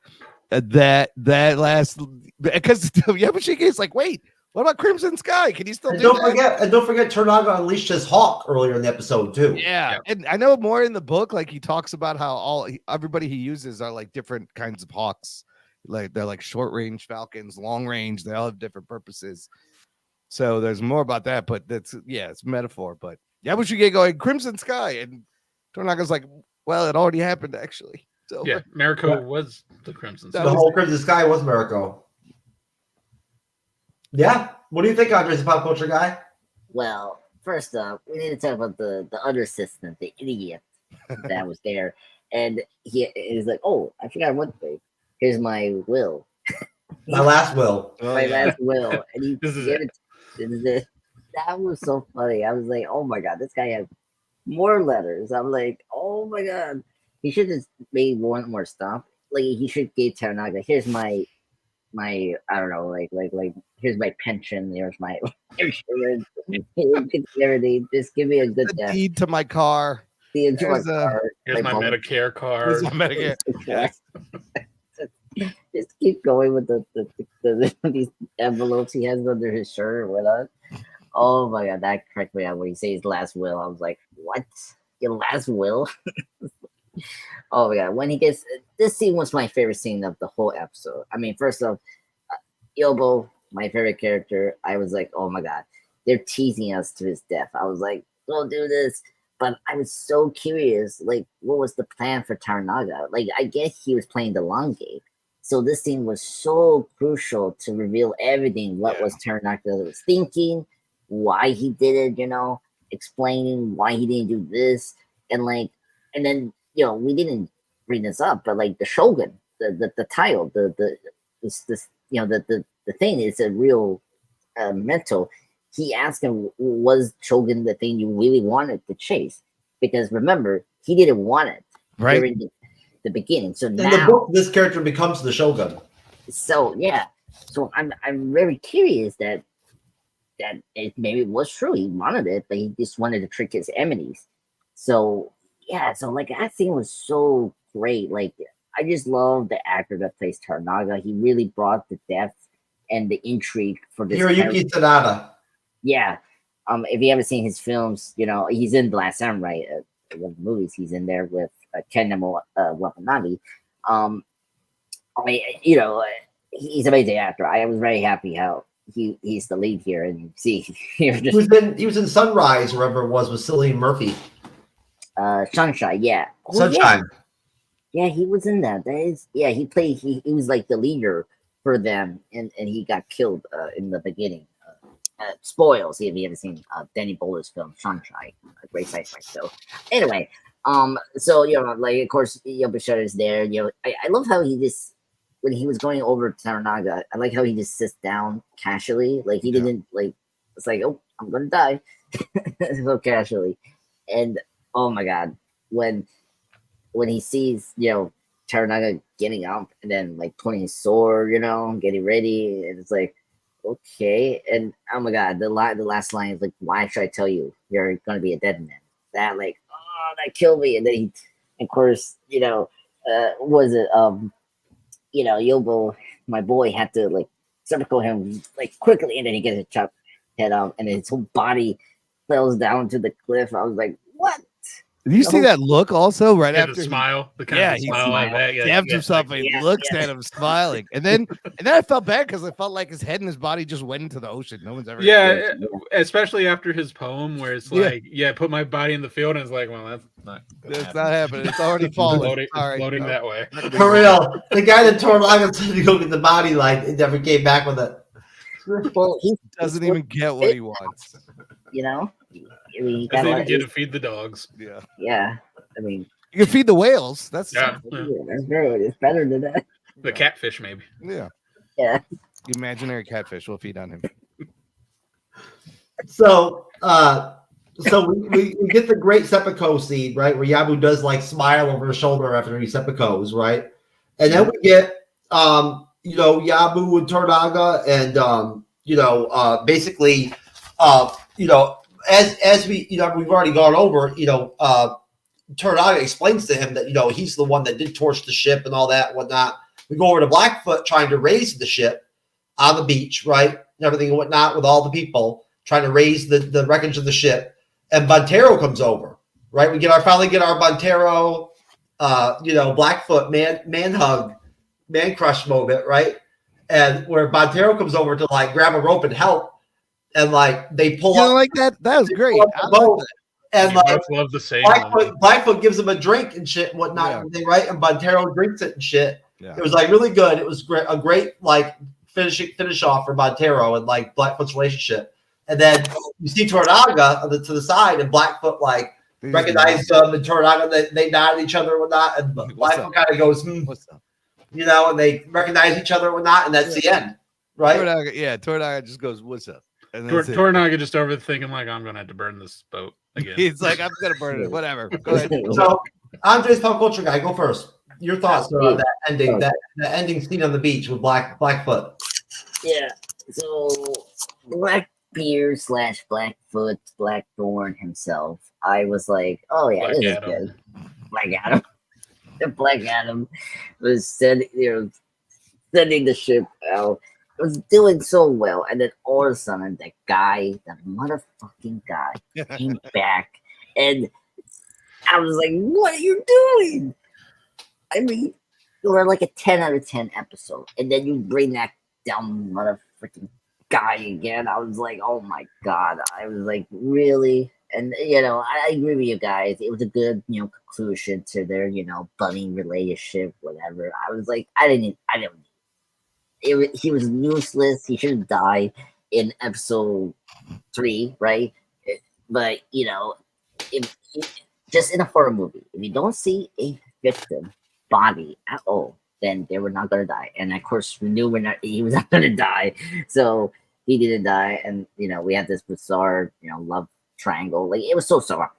That last, because Yabashigi is like, wait, what about Crimson Sky? Can you still don't forget Toranaga unleashed his hawk earlier in the episode too. Yeah, and I know more in the book. Like he talks about how everybody he uses are like different kinds of hawks. Like they're like short range falcons, long range. They all have different purposes. So there's more about that, but it's metaphor. But Yabashigi going Crimson Sky, and Toranaga's like, well, it already happened actually. So yeah, Mariko was the Crimson Sky. The whole Crimson Sky was Mariko. Yeah. What do you think, Andre, as a pop culture guy? Well, first up, we need to talk about the other assistant, the idiot that was there. And he's like, oh, I forgot one thing. Here's my will. My last will. Last will. And he this is it. That was so funny. I was like, oh my God, this guy has more letters. I'm like, oh my God. He should have made one more stuff. Like he should give Toranaga, here's my I don't know, like here's my pension, here's my insurance, everything. Just give me a good death. Deed to my car. Here's my Medicare card. Here's my Medicare. Just keep going with the these envelopes he has under his shirt with us. Oh my God, that cracked me out when he says his last will. I was like, what? Your last will? Oh my God, when he gets this scene was my favorite scene of the whole episode. I mean, first off, Yobo, my favorite character. I was like, oh my God, they're teasing us to his death. I was like, don't do this. But I was so curious, like, what was the plan for Toranaga? Like, I guess he was playing the long game. So this scene was so crucial to reveal everything. What was Toranaga was thinking, why he did it, you know, explaining why he didn't do this, and then. You know, we didn't bring this up, but like the Shogun, the title, this you know, the thing is a real mental. He asked him, was Shogun the thing you really wanted to chase? Because remember, he didn't want it during the beginning. So now, in the book, this character becomes the Shogun. So yeah, so I'm very curious that it maybe it was true. He wanted it, but he just wanted to trick his enemies. So. Yeah, so like that scene was so great. Like I just love the actor that plays Toranaga. He really brought the depth and the intrigue for this. Hiroyuki Sanada. Yeah. If you haven't seen his films, you know, he's in The Last Samurai, one of the movies. He's in there with Ken Watanabe. I mean, you know, he's an amazing actor. I was very happy how he's the lead here, and see, he was in Sunrise, wherever it was with Cillian Murphy. Sunshine, yeah. Oh, Sunshine. Yeah, he was in that. That is, yeah, he played. He was like the leader for them, and he got killed in the beginning. Spoils if you haven't seen Danny Boyle's film Sunshine, a great sci-fi show. Anyway, so you know, like of course Yobashita is there. You know, I love how he just when he was going over to Toranaga, I like how he just sits down casually, like he didn't like. It's like, oh, I'm gonna die, so casually, and. Oh my God! When he sees, you know, Toranaga getting up and then like putting his sword, you know, getting ready, and it's like, okay. And oh my God, the last line is like, "Why should I tell you you're gonna be a dead man?" That like, oh, that killed me. And then he, of course, you know, was it you know, Yobo, my boy, had to like circle him like quickly, and then he gets a chop head off, and then his whole body falls down to the cliff. I was like, what? Did you see that look also right Yeah, after the he- smile, the kind yeah, of he smile like that. Yeah, stabs yeah, himself like- and Yeah, looks yeah. at him smiling, and then I felt bad because I felt like his head and his body just went into the ocean. No one's ever Yeah, especially after his poem, where it's Yeah. like, yeah, put my body in the field, and it's like, well, that's not. gonna It's happen. not happening. It's already It's falling. floating, All right, floating no. that way. For real, the guy that Torlaga said to go get the body, like, it never came back with it. Well, he Doesn't even get what he wants. you know. I mean, he Doesn't got even get to feed the dogs. Yeah, yeah. I mean, you can feed the whales. That's Yeah, yeah, that's good. It's better than that. the catfish maybe. yeah. Yeah. The imaginary catfish will feed on him. So, we get the great seppuku scene, right? Where Yabu does like smile over his shoulder after he seppukus, right? And then we get, Yabu and Tornaga, and basically, as we, we've already gone over, Tornaga explains to him that he's the one that did torch the ship and all that and whatnot. We go over to Blackfoot trying to raise the ship on the beach, right? And everything and whatnot with all the people trying to raise the wreckage of the ship. And Bontero comes over, right? We finally get our Bontero, Blackfoot man hug, man crush moment, right? And where Bontero comes over to like grab a rope and help, and like they pull up like that. That was great. the boat, and You like both love the same. Blackfoot gives him a drink and shit and whatnot, Yeah. and everything, right? And Bontero drinks it and shit. Yeah. It was like really good. It was great, a great like finish off for Bontero and like Blackfoot's relationship. And then you see Tornaga to the side, and Blackfoot like recognizes them, and Tornaga they nod at each other and whatnot, and Blackfoot kind of goes, What's up? and they recognize each other and whatnot, and that's the end, right? Tornaga just goes, "What's up?" And that's it. Tornaga just over thinking like, I'm gonna have to burn this boat again. He's like, "I'm gonna burn it." Whatever. Go ahead. So, Andre's pop culture guy, go first. Your thoughts on that ending, Okay. that ending scene on the beach with Blackfoot. Yeah. So Blackbeard / Blackfoot, Blackthorn himself. I was like, oh yeah, Black this is Adam. good. Black Adam. The Black Adam was sending the ship out. It was doing so well, and then all of a sudden, that motherfucking guy, came back, and I was like, "What are you doing?" I mean, you were like a 10 out of 10 episode, and then you bring that dumb motherfucking guy again. I was like, "Oh my god!" I was like, "Really?" And I agree with you guys. It was a good, conclusion to their, budding relationship, whatever. I was like, he was useless. He should have died in episode 3, right? But just in a horror movie, if you don't see a victim body at all, then they were not gonna die. And of course, we knew he was not gonna die, so he didn't die. And we had this bizarre, love triangle. Like it was so sorry.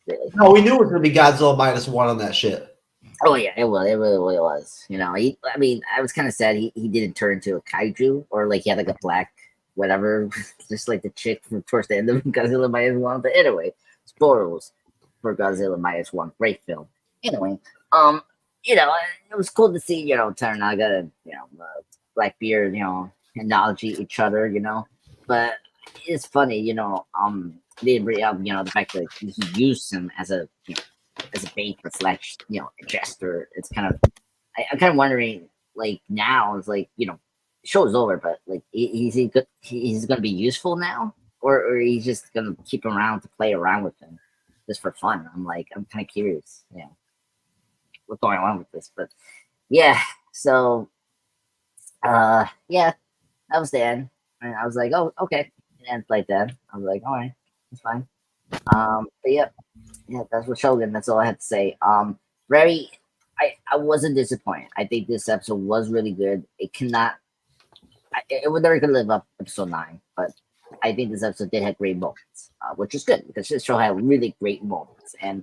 Really. No, we knew it was gonna be Godzilla -1 on that shit. Oh yeah, it was. It really was. I was kind of sad he didn't turn into a kaiju, or like he had like a black whatever, just like the chick from towards the end of Godzilla -1. But anyway, spoilers for Godzilla -1. Great film. Anyway, it was cool to see Tornaga and Blackbeard acknowledge each other. But it's funny, they bring up the fact that he used him as a bait for Flash, jester. It's kind of I'm kind of wondering, like now it's like show's over, but like he's gonna be useful now, or he's just gonna keep him around to play around with him just for fun. I'm kind of curious, what's going on with this, but yeah. So yeah, that was the end, and I was like, oh okay, and like that. I was like, all right, it's fine. But yeah, that's what Shogun. That's all I had to say. I wasn't disappointed. I think this episode was really good. It was never gonna live up to episode 9, but I think this episode did have great moments, which is good because this show had really great moments. And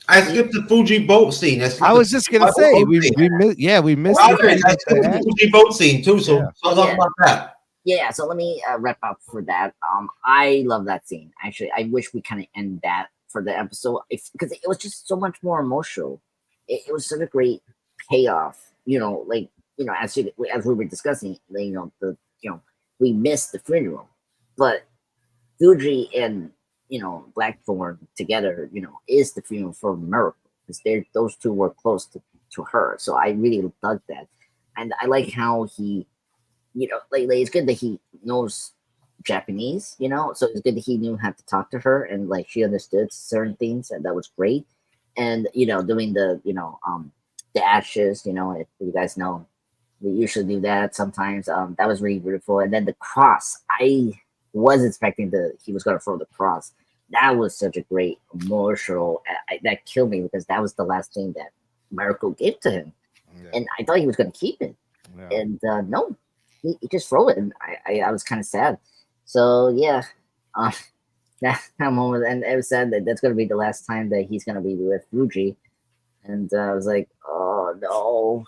I skipped the Fuji boat scene. I was just gonna say we missed the Fuji boat scene too. So I'll talk about that. Yeah, so let me wrap up for that. I love that scene. Actually, I wish we kind of end that for the episode because it was just so much more emotional. It was such a great payoff. As we were discussing, we missed the funeral, but Fuji and Blackthorn together, is the female form of Miracle, because those two were close to her. So I really dug that, and I like how he, like it's good that he knows Japanese, so it's good that he knew how to talk to her, and like she understood certain things, and that was great. And doing the the ashes, if you guys know, we usually do that sometimes. That was really beautiful. And then the cross, I was expecting he was going to throw the cross. That was such a great emotional. That killed me, because that was the last thing that Miracle gave to him, and I thought he was going to keep it, and no, he just threw it, and I was kind of sad. So yeah, that moment, and it was sad that that's going to be the last time that he's going to be with Fuji, and I was like, oh no,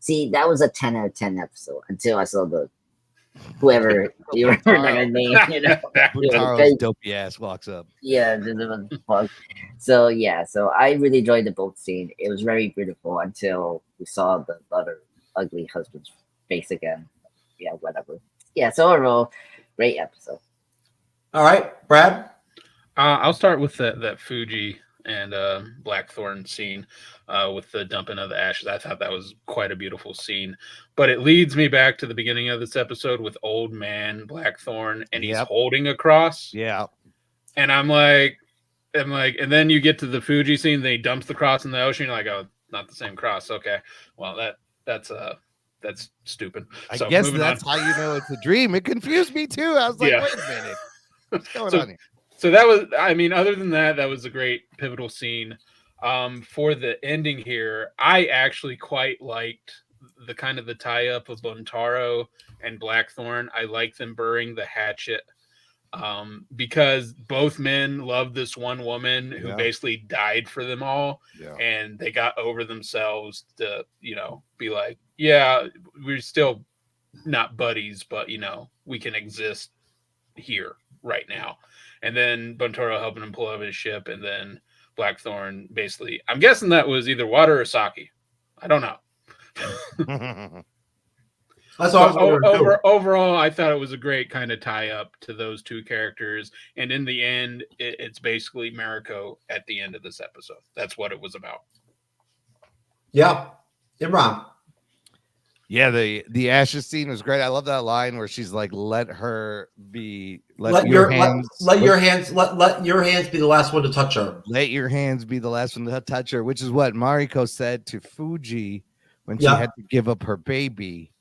See, that was a 10 out of 10 episode until I saw the whoever you were not gonna name, Buntaro's dopey ass walks up. Yeah, so yeah, so I really enjoyed the boat scene. It was very beautiful until we saw the other ugly husband's face again. Yeah, whatever. Yeah, so overall, great episode. All right, Brad. I'll start with that Fuji and Blackthorn scene with the dumping of the ashes. I thought that was quite a beautiful scene. But it leads me back to the beginning of this episode with old man Blackthorn, and he's holding a cross. Yeah. And I'm like, and then you get to the Fuji scene, then he dumps the cross in the ocean. You're like, oh, not the same cross. Okay. Well, that's stupid. I guess that's how you know it's a dream. It confused me too. I was like, wait a minute. What's going on here? So that was, I mean, other than that, that was a great pivotal scene. For the ending here, I actually quite liked the kind of the tie-up of Buntaro and Blackthorn. I like them burying the hatchet because both men love this one woman who basically died for them all, and they got over themselves to, be like, yeah, we're still not buddies, but, we can exist here right now. And then Buntaro helping him pull up his ship, and then Blackthorn basically, I'm guessing that was either water or sake. I don't know. That's overall, I thought it was a great kind of tie up to those two characters. And in the end, it's basically Mariko at the end of this episode. That's what it was about. Yeah. Imran. Yeah, the ashes scene was great. I love that line where she's like, "Let her be. Let your hands be the last one to touch her. Let your hands be the last one to touch her," which is what Mariko said to Fuji when she had to give up her baby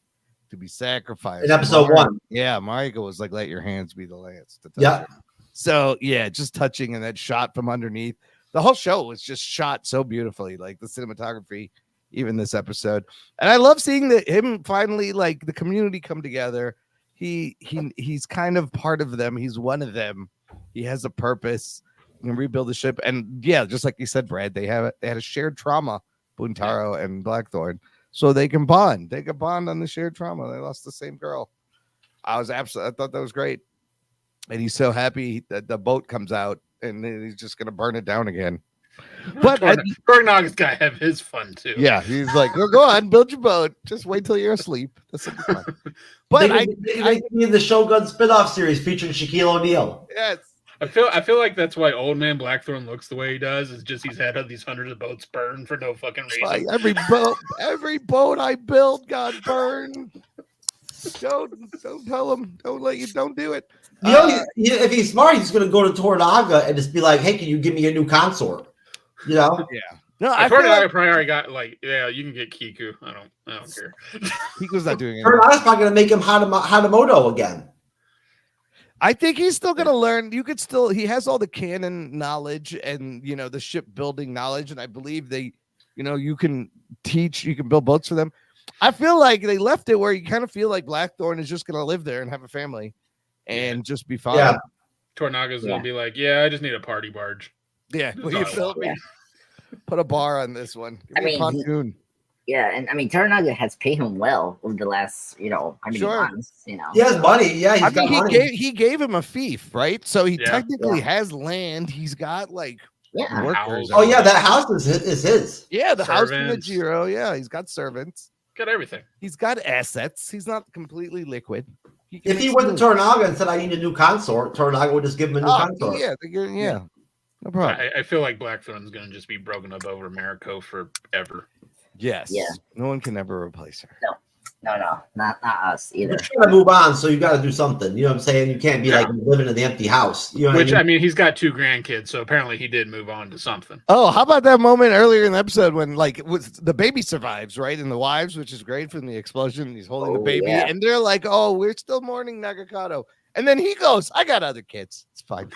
to be sacrificed in episode 1. Yeah, Mariko was like, "Let your hands be the last to touch her." So yeah, just touching and that shot from underneath. The whole show was just shot so beautifully, like the cinematography. Even this episode, and I love seeing him finally, like, the community come together. He's kind of part of them. He's one of them. He has a purpose. He can rebuild the ship, and yeah, just like you said, Brad, they had a shared trauma, Buntaro and Blackthorn, so they can bond. They can bond on the shared trauma. They lost the same girl. I thought that was great, and he's so happy that the boat comes out, and he's just gonna burn it down again. But Tornaga's got to have his fun too. Yeah, he's like, well, go on, build your boat. Just wait till you're asleep. That's fun. But I need the Shogun spinoff series featuring Shaquille O'Neal. Yes, I feel like that's why old man Blackthorn looks the way he does. Is just he's had these hundreds of boats burned for no fucking reason. Like every boat I built got burned. Don't tell him. Don't do it. If he's smart, he's going to go to Tornaga and just be like, "Hey, can you give me a new consort?" Yeah. No, I probably already got you can get Kiku. I don't care. Kiku's not doing it. Tornaga's probably going to make him Hanamoto again. I think he's still going to learn. He has all the canon knowledge and the shipbuilding knowledge, and I believe you can build boats for them. I feel like they left it where you kind of feel like Blackthorn is just going to live there and have a family and just be fine. Yeah. Tornaga's going to be like, yeah, I just need a party barge. Yeah, will you fill me? Put a bar on this one. Give me a pontoon. And I mean, Tornaga has paid him well over the last, how many months, He has money. Yeah, he's got money. He gave him a fief, right? So he technically has land. He's got workers. Oh yeah, that house is his. Yeah, the house in the Jiro. Yeah, he's got servants. Got everything. He's got assets. He's not completely liquid. If he went to Toranaga and said, I need a new consort, Toranaga would just give him a new consort. Yeah. No problem. I feel like Blackthorn's going to just be broken up over Mariko forever. Yes. Yeah. No one can ever replace her. No, not us either. You're trying to move on, so you got to do something. You know what I'm saying? You can't be like living in the empty house. You know what I mean, he's got 2 grandkids, so apparently he did move on to something. Oh, how about that moment earlier in the episode when the baby survives, right? And the wives, which is great from the explosion. He's holding the baby, and they're like, "Oh, we're still mourning Nagakato." And then he goes, "I got other kids. It's fine.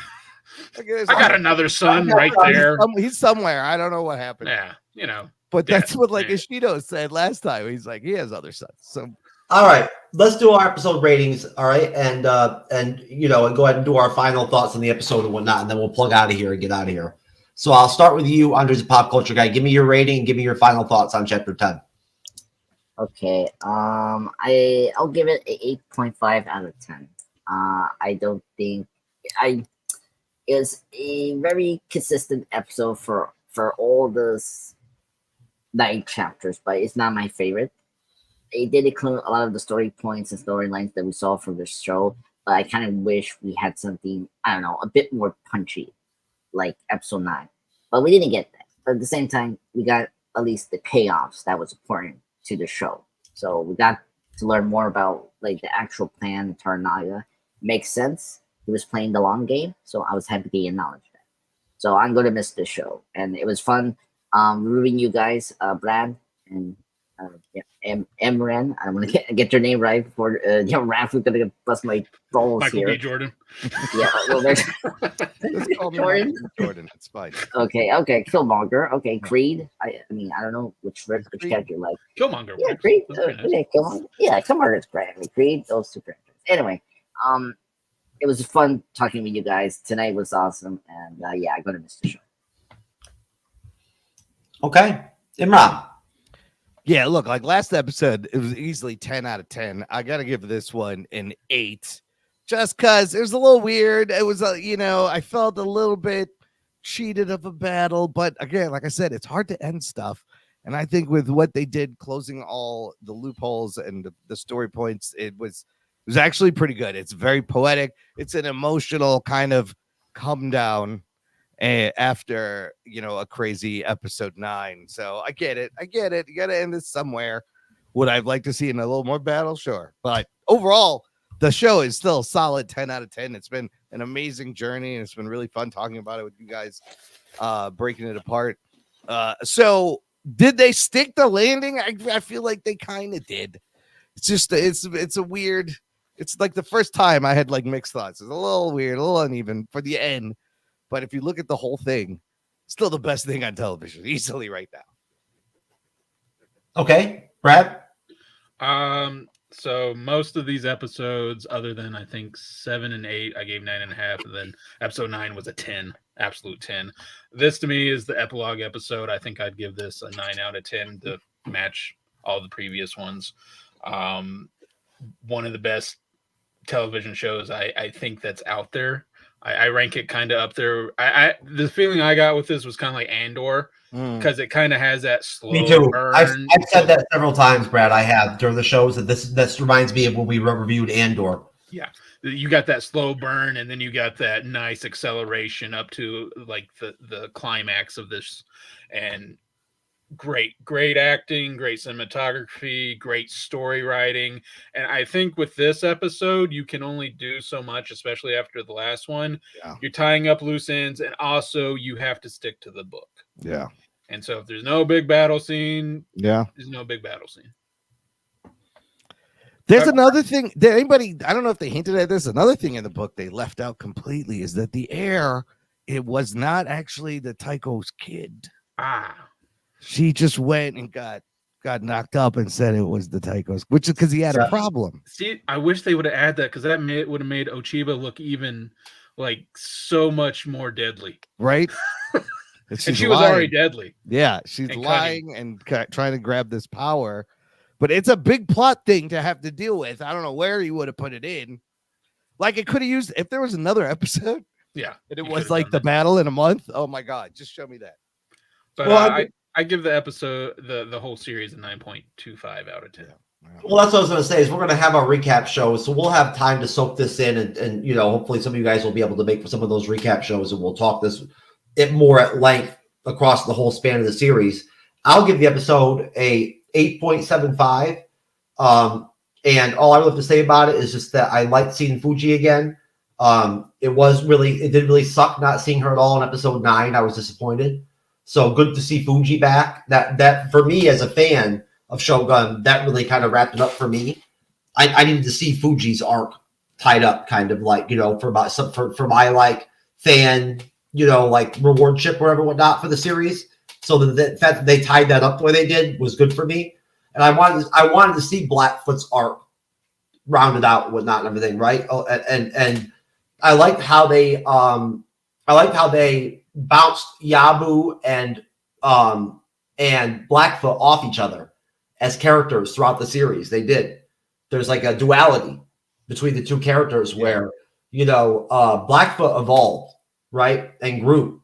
I got another son right there. He's somewhere. I don't know what happened." Yeah, you know. But that's what Ishido said last time. He's like, he has other sons. So, all right, let's do our episode ratings. All right, and go ahead and do our final thoughts on the episode and whatnot, and then we'll plug out of here and get out of here. So I'll start with you, Andres, the pop culture guy. Give me your rating and give me your final thoughts on chapter 10. Okay. I'll give it a 8.5 out of 10. I don't think it's a very consistent episode for all this 9 chapters, but it's not my favorite. It did include a lot of the story points and storylines that we saw from the show, but I kind of wish we had something, I don't know, a bit more punchy, like episode 9. But we didn't get that. But at the same time, we got at least the payoffs that was important to the show. So we got to learn more about like the actual plan of Toranaga. Makes sense. He was playing the long game, so I was happy to acknowledge that. So I'm going to miss this show. And it was fun reviewing you guys, Brad and Emran. I want to get your name right before Raph is gonna bust my balls Michael here. B. Jordan. Yeah, well, there's let's call Jordan. Jordan. It's fine. Okay, Killmonger. Okay, Creed. I mean, I don't know which character you like. Killmonger. Yeah, Creed. Yeah, Killmonger. Yeah, Killmonger is great. I mean, Creed. Those 2 characters. Anyway, it was fun talking with you guys. Tonight was awesome, and I'm gonna miss the show. Okay, Imran. Yeah, look, like last episode, it was easily 10 out of 10. I got to give this one an 8 just because it was a little weird. It was, I felt a little bit cheated of a battle. But again, like I said, it's hard to end stuff. And I think with what they did, closing all the loopholes and the story points, it was actually pretty good. It's very poetic. It's an emotional kind of come down after a crazy episode 9. So I get it. You gotta end this somewhere. Would I like to see in a little more battle? Sure, but overall the show is still a solid 10 out of 10. It's been an amazing journey, and it's been really fun talking about it with you guys, breaking it apart. So did they stick the landing? I feel like they kind of did. It's just it's a weird. It's like the first time I had like mixed thoughts. It's a little weird, a little uneven for the end. But if you look at the whole thing, still the best thing on television, easily right now. Okay, Brad. So most of these episodes, other than I think 7 and 8, I gave 9.5, and then episode 9 was a 10, absolute 10. This to me is the epilogue episode. I think I'd give this a 9 out of 10 to match all the previous ones. One of the best television shows I think that's out there. I rank it kind of up there. The feeling I got with this was kind of like Andor, because it kind of has that slow Me too. burn. I've said that several times, Brad. I have during the shows that this reminds me of when we reviewed Andor. Yeah, you got that slow burn, and then you got that nice acceleration up to like the climax of this, and great acting, great cinematography, great story writing. And I think with this episode, you can only do so much, especially after the last one. Yeah. You're tying up loose ends, and also you have to stick to the book. Yeah. And so if there's no big battle scene, there's no big battle scene. There's another thing. I don't know if they hinted at this. Another thing in the book they left out completely is that the heir, it was not actually the Tycho's kid. She just went and got knocked up and said it was the Tycho's, which is because he had a problem. See, I wish they would have added that, because that would have made Ochiba look even like so much more deadly. Right? And she was already deadly. Yeah, she's lying and trying to grab this power. But it's a big plot thing to have to deal with. I don't know where you would have put it in. Like it could have used, if there was another episode. Yeah. And it was like the battle in a month. Oh my God. Just show me that. But I give the episode, the whole series, a 9.25 out of 10. Well, that's what I was going to say is we're going to have our recap shows, so we'll have time to soak this in, and you know, hopefully some of you guys will be able to make some of those recap shows, and we'll talk this it more at length across the whole span of the series. I'll give the episode a 8.75, and all I really have to say about it is just that I liked seeing Fuji again. It didn't really suck not seeing her at all in episode 9. I was disappointed, so good to see Fuji back. That for me as a fan of Shogun, that really kind of wrapped it up for me. I needed to see Fuji's arc tied up, kind of like, you know, for my like fan, you know, like reward chip or whatever, whatnot for the series. So the fact that they tied that up the way they did was good for me. And I wanted to see Blackfoot's arc rounded out and whatnot and everything, right? Oh, and I liked how they bounced Yabu and Blackfoot off each other as characters throughout the series. They did. There's like a duality between the two characters where, you know, Blackfoot evolved, right, and grew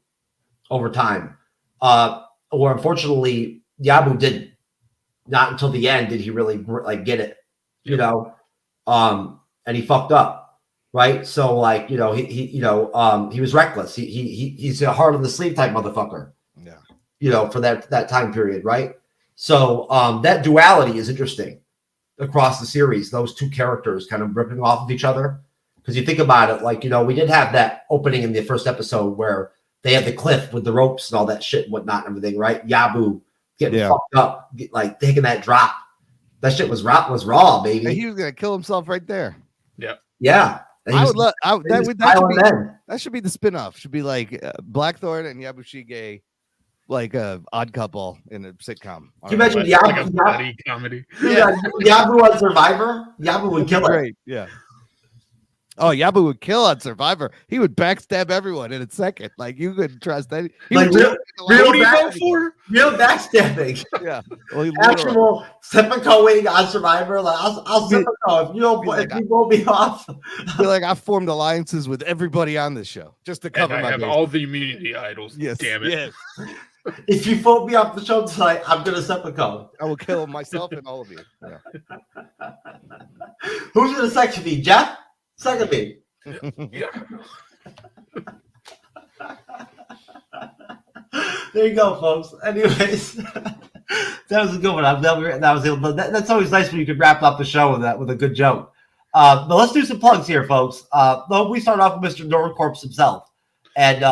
over time. Or unfortunately, Yabu didn't. Not until the end did he really like get it, you know, and he fucked up, right? So like, you know, he was reckless. He's a heart of the sleeve type motherfucker, yeah, you know, for that time period, right? So that duality is interesting across the series. Those two characters kind of ripping off of each other, because you think about it, like, you know, we did have that opening in the first episode where they have the cliff with the ropes and all that shit and whatnot and everything, right? Yabu getting fucked up, like taking that drop. That shit was raw, baby. And he was gonna kill himself right there. Yeah. That should be the spinoff. Should be like Blackthorn and Yabushige, like a odd couple in a sitcom. Can you imagine like a bloody comedy? Yabu on Survivor? Yabu would kill it. Yeah. Oh, Yabu would kill on Survivor. He would backstab everyone in a second. Like, you couldn't trust any. Like real backstabbing. Yeah. Well, actual seppuku on Survivor. Like, I'll seppuku if you won't be off. I feel like I formed alliances with everybody on this show just to cover and I my have base. all the immunity idols. Yes. Damn it. Yes. If you vote me off the show tonight, I'm gonna seppuku. I will kill myself and all of you. Yeah. Who's gonna section me, Jeff? Second me. There you go, folks. Anyways, that was a good one. That's always nice when you can wrap up the show with a good joke. But let's do some plugs here, folks. We start off with Mr. Nordcorpse himself, and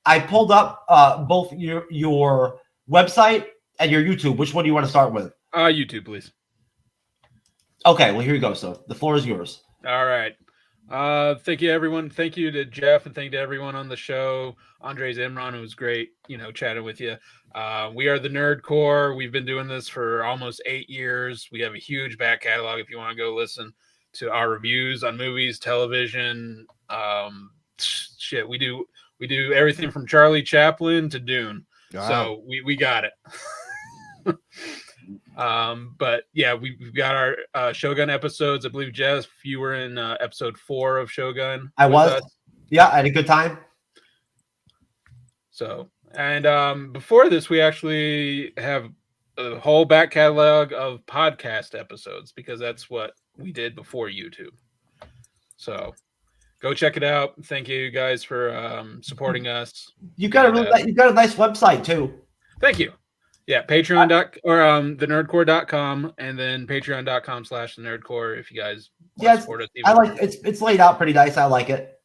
I pulled up both your website and your YouTube. Which one do you want to start with? YouTube, please. Okay, well, here you go. So the floor is yours. All right. Thank you, everyone. Thank you to Jeff, and thank you to everyone on the show. Andres Imran, it was great, chatting with you. We are the Nerd Core. We've been doing this for almost 8 years. We have a huge back catalog if you want to go listen to our reviews on movies, television. We do everything from Charlie Chaplin to Dune. Wow. So we got it. But yeah, we've got our Shogun episodes. I believe, Jeff, you were in episode 4 of Shogun. I was. Yeah, I had a good time. So, and before this, we actually have a whole back catalog of podcast episodes, because that's what we did before YouTube. So go check it out. Thank you guys for supporting us. You got a nice website too. Thank you. Yeah, thenerdcore.com, and then patreon.com/thenerdcore if you guys want to support us. I like it's laid out pretty nice. I like it.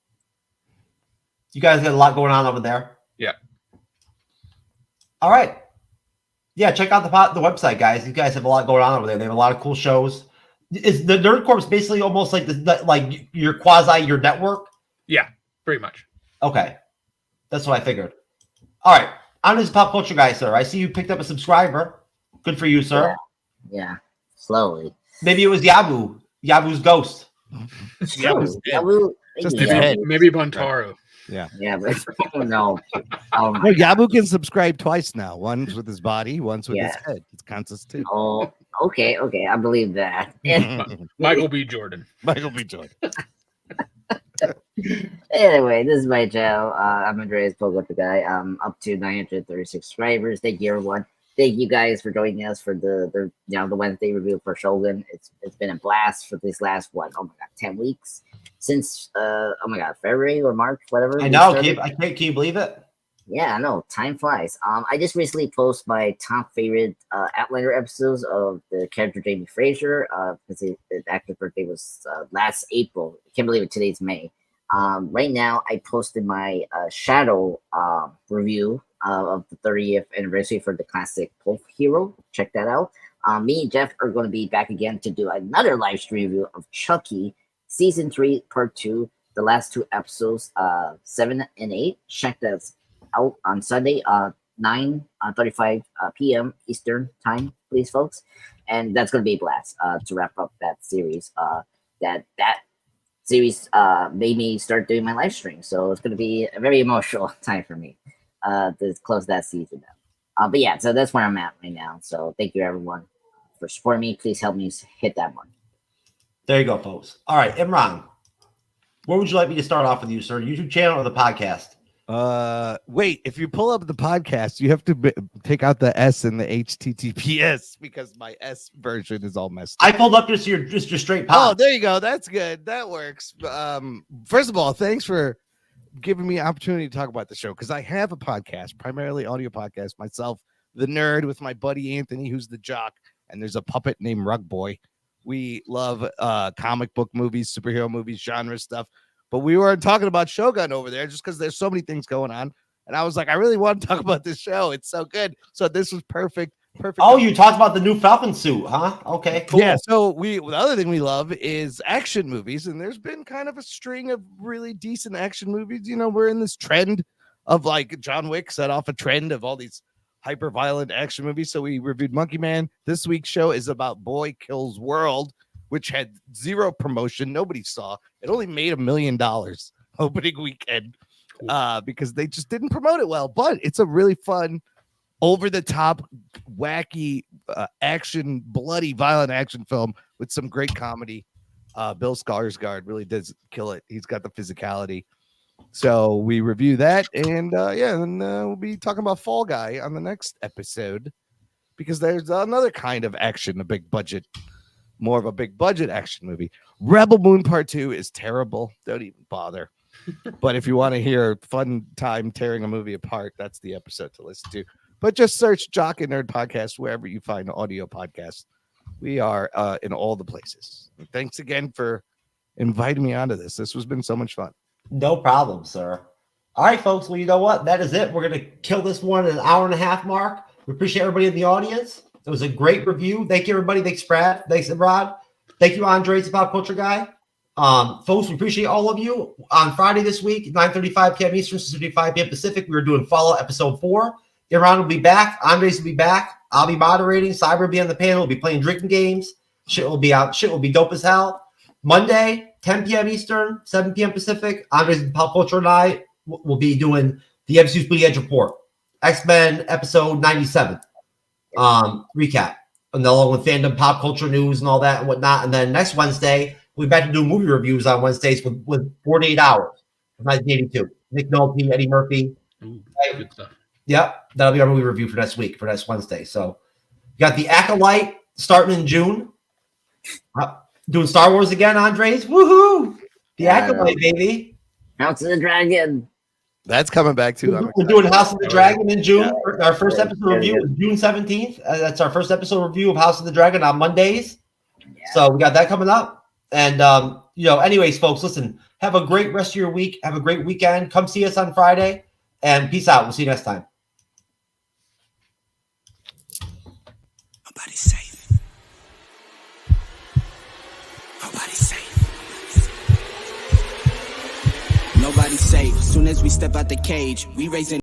You guys got a lot going on over there. Yeah. All right. Yeah, check out the website, guys. You guys have a lot going on over there. They have a lot of cool shows. Is the Nerd Corp's basically almost like like your your network? Yeah, pretty much. Okay, that's what I figured. All right. I'm this pop culture guy, sir. I see you picked up a subscriber. Good for you, sir. Yeah. Slowly. Maybe it was Yabu. Yabu's ghost. Yabu. Maybe Buntaro. Yeah. Yeah, but no. Yabu can subscribe twice now. Once with his body, once with his head. It counts as 2. Oh, okay. I believe that. Michael B. Jordan. Anyway, this is my channel. I'm Andreas Pogo, the guy. I'm up to 936 subscribers. Thank you, everyone. thank you guys for joining us for the Wednesday review for Shogun. It's been a blast for this last 10 weeks since February or March, whatever. I know. Can you believe it? Yeah, I know. Time flies. I just recently posted my top favorite Outlander episodes of the character Jamie Fraser. Because the actor's birthday was last April. I can't believe it. Today's May. Right now, I posted my Shadow review of the 30th anniversary for the classic Pulp Hero. Check that out. Me and Jeff are going to be back again to do another live stream review of Chucky Season 3, Part 2. The last 2 episodes, 7 and 8. Check that out on Sunday, 9:35 p.m. Eastern time, please, folks. And that's going to be a blast to wrap up that series. That series made me start doing my live stream, so it's going to be a very emotional time for me to close that season out. But yeah, so that's where I'm at right now. So thank you, everyone, for supporting me. Please help me hit that mark. There you go, folks. All right, Imran, where would you like me to start off with you, sir? YouTube channel or the podcast? Wait, if you pull up the podcast, you have to take out the S and the HTTPS because my S version is all messed up. I pulled up just your straight pod. Oh, there you go. That's good. That works. First of all, thanks for giving me an opportunity to talk about the show because I have a podcast, primarily audio podcast, myself, the nerd, with my buddy Anthony, who's the jock, and there's a puppet named Rug Boy. We love comic book movies, superhero movies, genre stuff. But we weren't talking about Shogun over there just because there's so many things going on. And I was like, I really want to talk about this show. It's so good. So this was perfect. Oh, you talked about the new Falcon suit, huh? Okay, cool. Yeah, so the other thing we love is action movies. And there's been kind of a string of really decent action movies. You know, we're in this trend of like John Wick set off a trend of all these hyper violent action movies. So we reviewed Monkey Man. This week's show is about Boy Kills World, which had zero promotion. Nobody saw. It only made $1 million opening weekend because they just didn't promote it well. But it's a really fun, over-the-top, wacky action, bloody, violent action film with some great comedy. Bill Skarsgård really does kill it. He's got the physicality. So we review that. And we'll be talking about Fall Guy on the next episode because there's another kind of action, a big budget. More of a big budget action movie. Rebel Moon Part 2 is terrible. Don't even bother. But if you want to hear fun time tearing a movie apart, that's the episode to listen to. But just search Jock and Nerd Podcast wherever you find audio podcasts. We are in all the places. And thanks again for inviting me onto this. This has been so much fun. No problem, sir. All right, folks. Well, you know what? That is it. We're going to kill this one at an hour and a half mark. We appreciate everybody in the audience. It was a great review. Thank you, everybody. Thanks, Brad. Thanks, Rod. Thank you, Andre, the pop culture guy. Folks, we appreciate all of you. On Friday this week, 9:35 p.m. Eastern, 6:35 p.m. Pacific, we are doing Fallout Episode 4. Iran will be back. Andres will be back. I'll be moderating. Cyber will be on the panel. We'll be playing drinking games. Shit will be out. Shit will be dope as hell. Monday, 10 p.m. Eastern, 7 p.m. Pacific, Andres, the pop culture and I will be doing the MCU'S Bleeding Edge Report. X-Men Episode 97. Recap and along with fandom, pop culture news and all that and whatnot. And then next Wednesday, we'll be back to do movie reviews on Wednesdays with 48 Hours from 1982. Nick Nolte, Eddie Murphy. Good stuff. Yep, that'll be our movie review for next week, for next Wednesday. So you got the Acolyte starting in June. Doing Star Wars again, Andres. Woohoo! The Acolyte, baby. House of the Dragon. That's coming back too. We're doing House of the Dragon in June. Yeah. Our first episode review is June 17th. That's our first episode review of House of the Dragon on Mondays. Yeah. So we got that coming up. And, anyways, folks, listen, have a great rest of your week. Have a great weekend. Come see us on Friday. And peace out. We'll see you next time. Nobody's safe. Nobody's safe. Nobody's safe. Soon as we step out the cage, we raising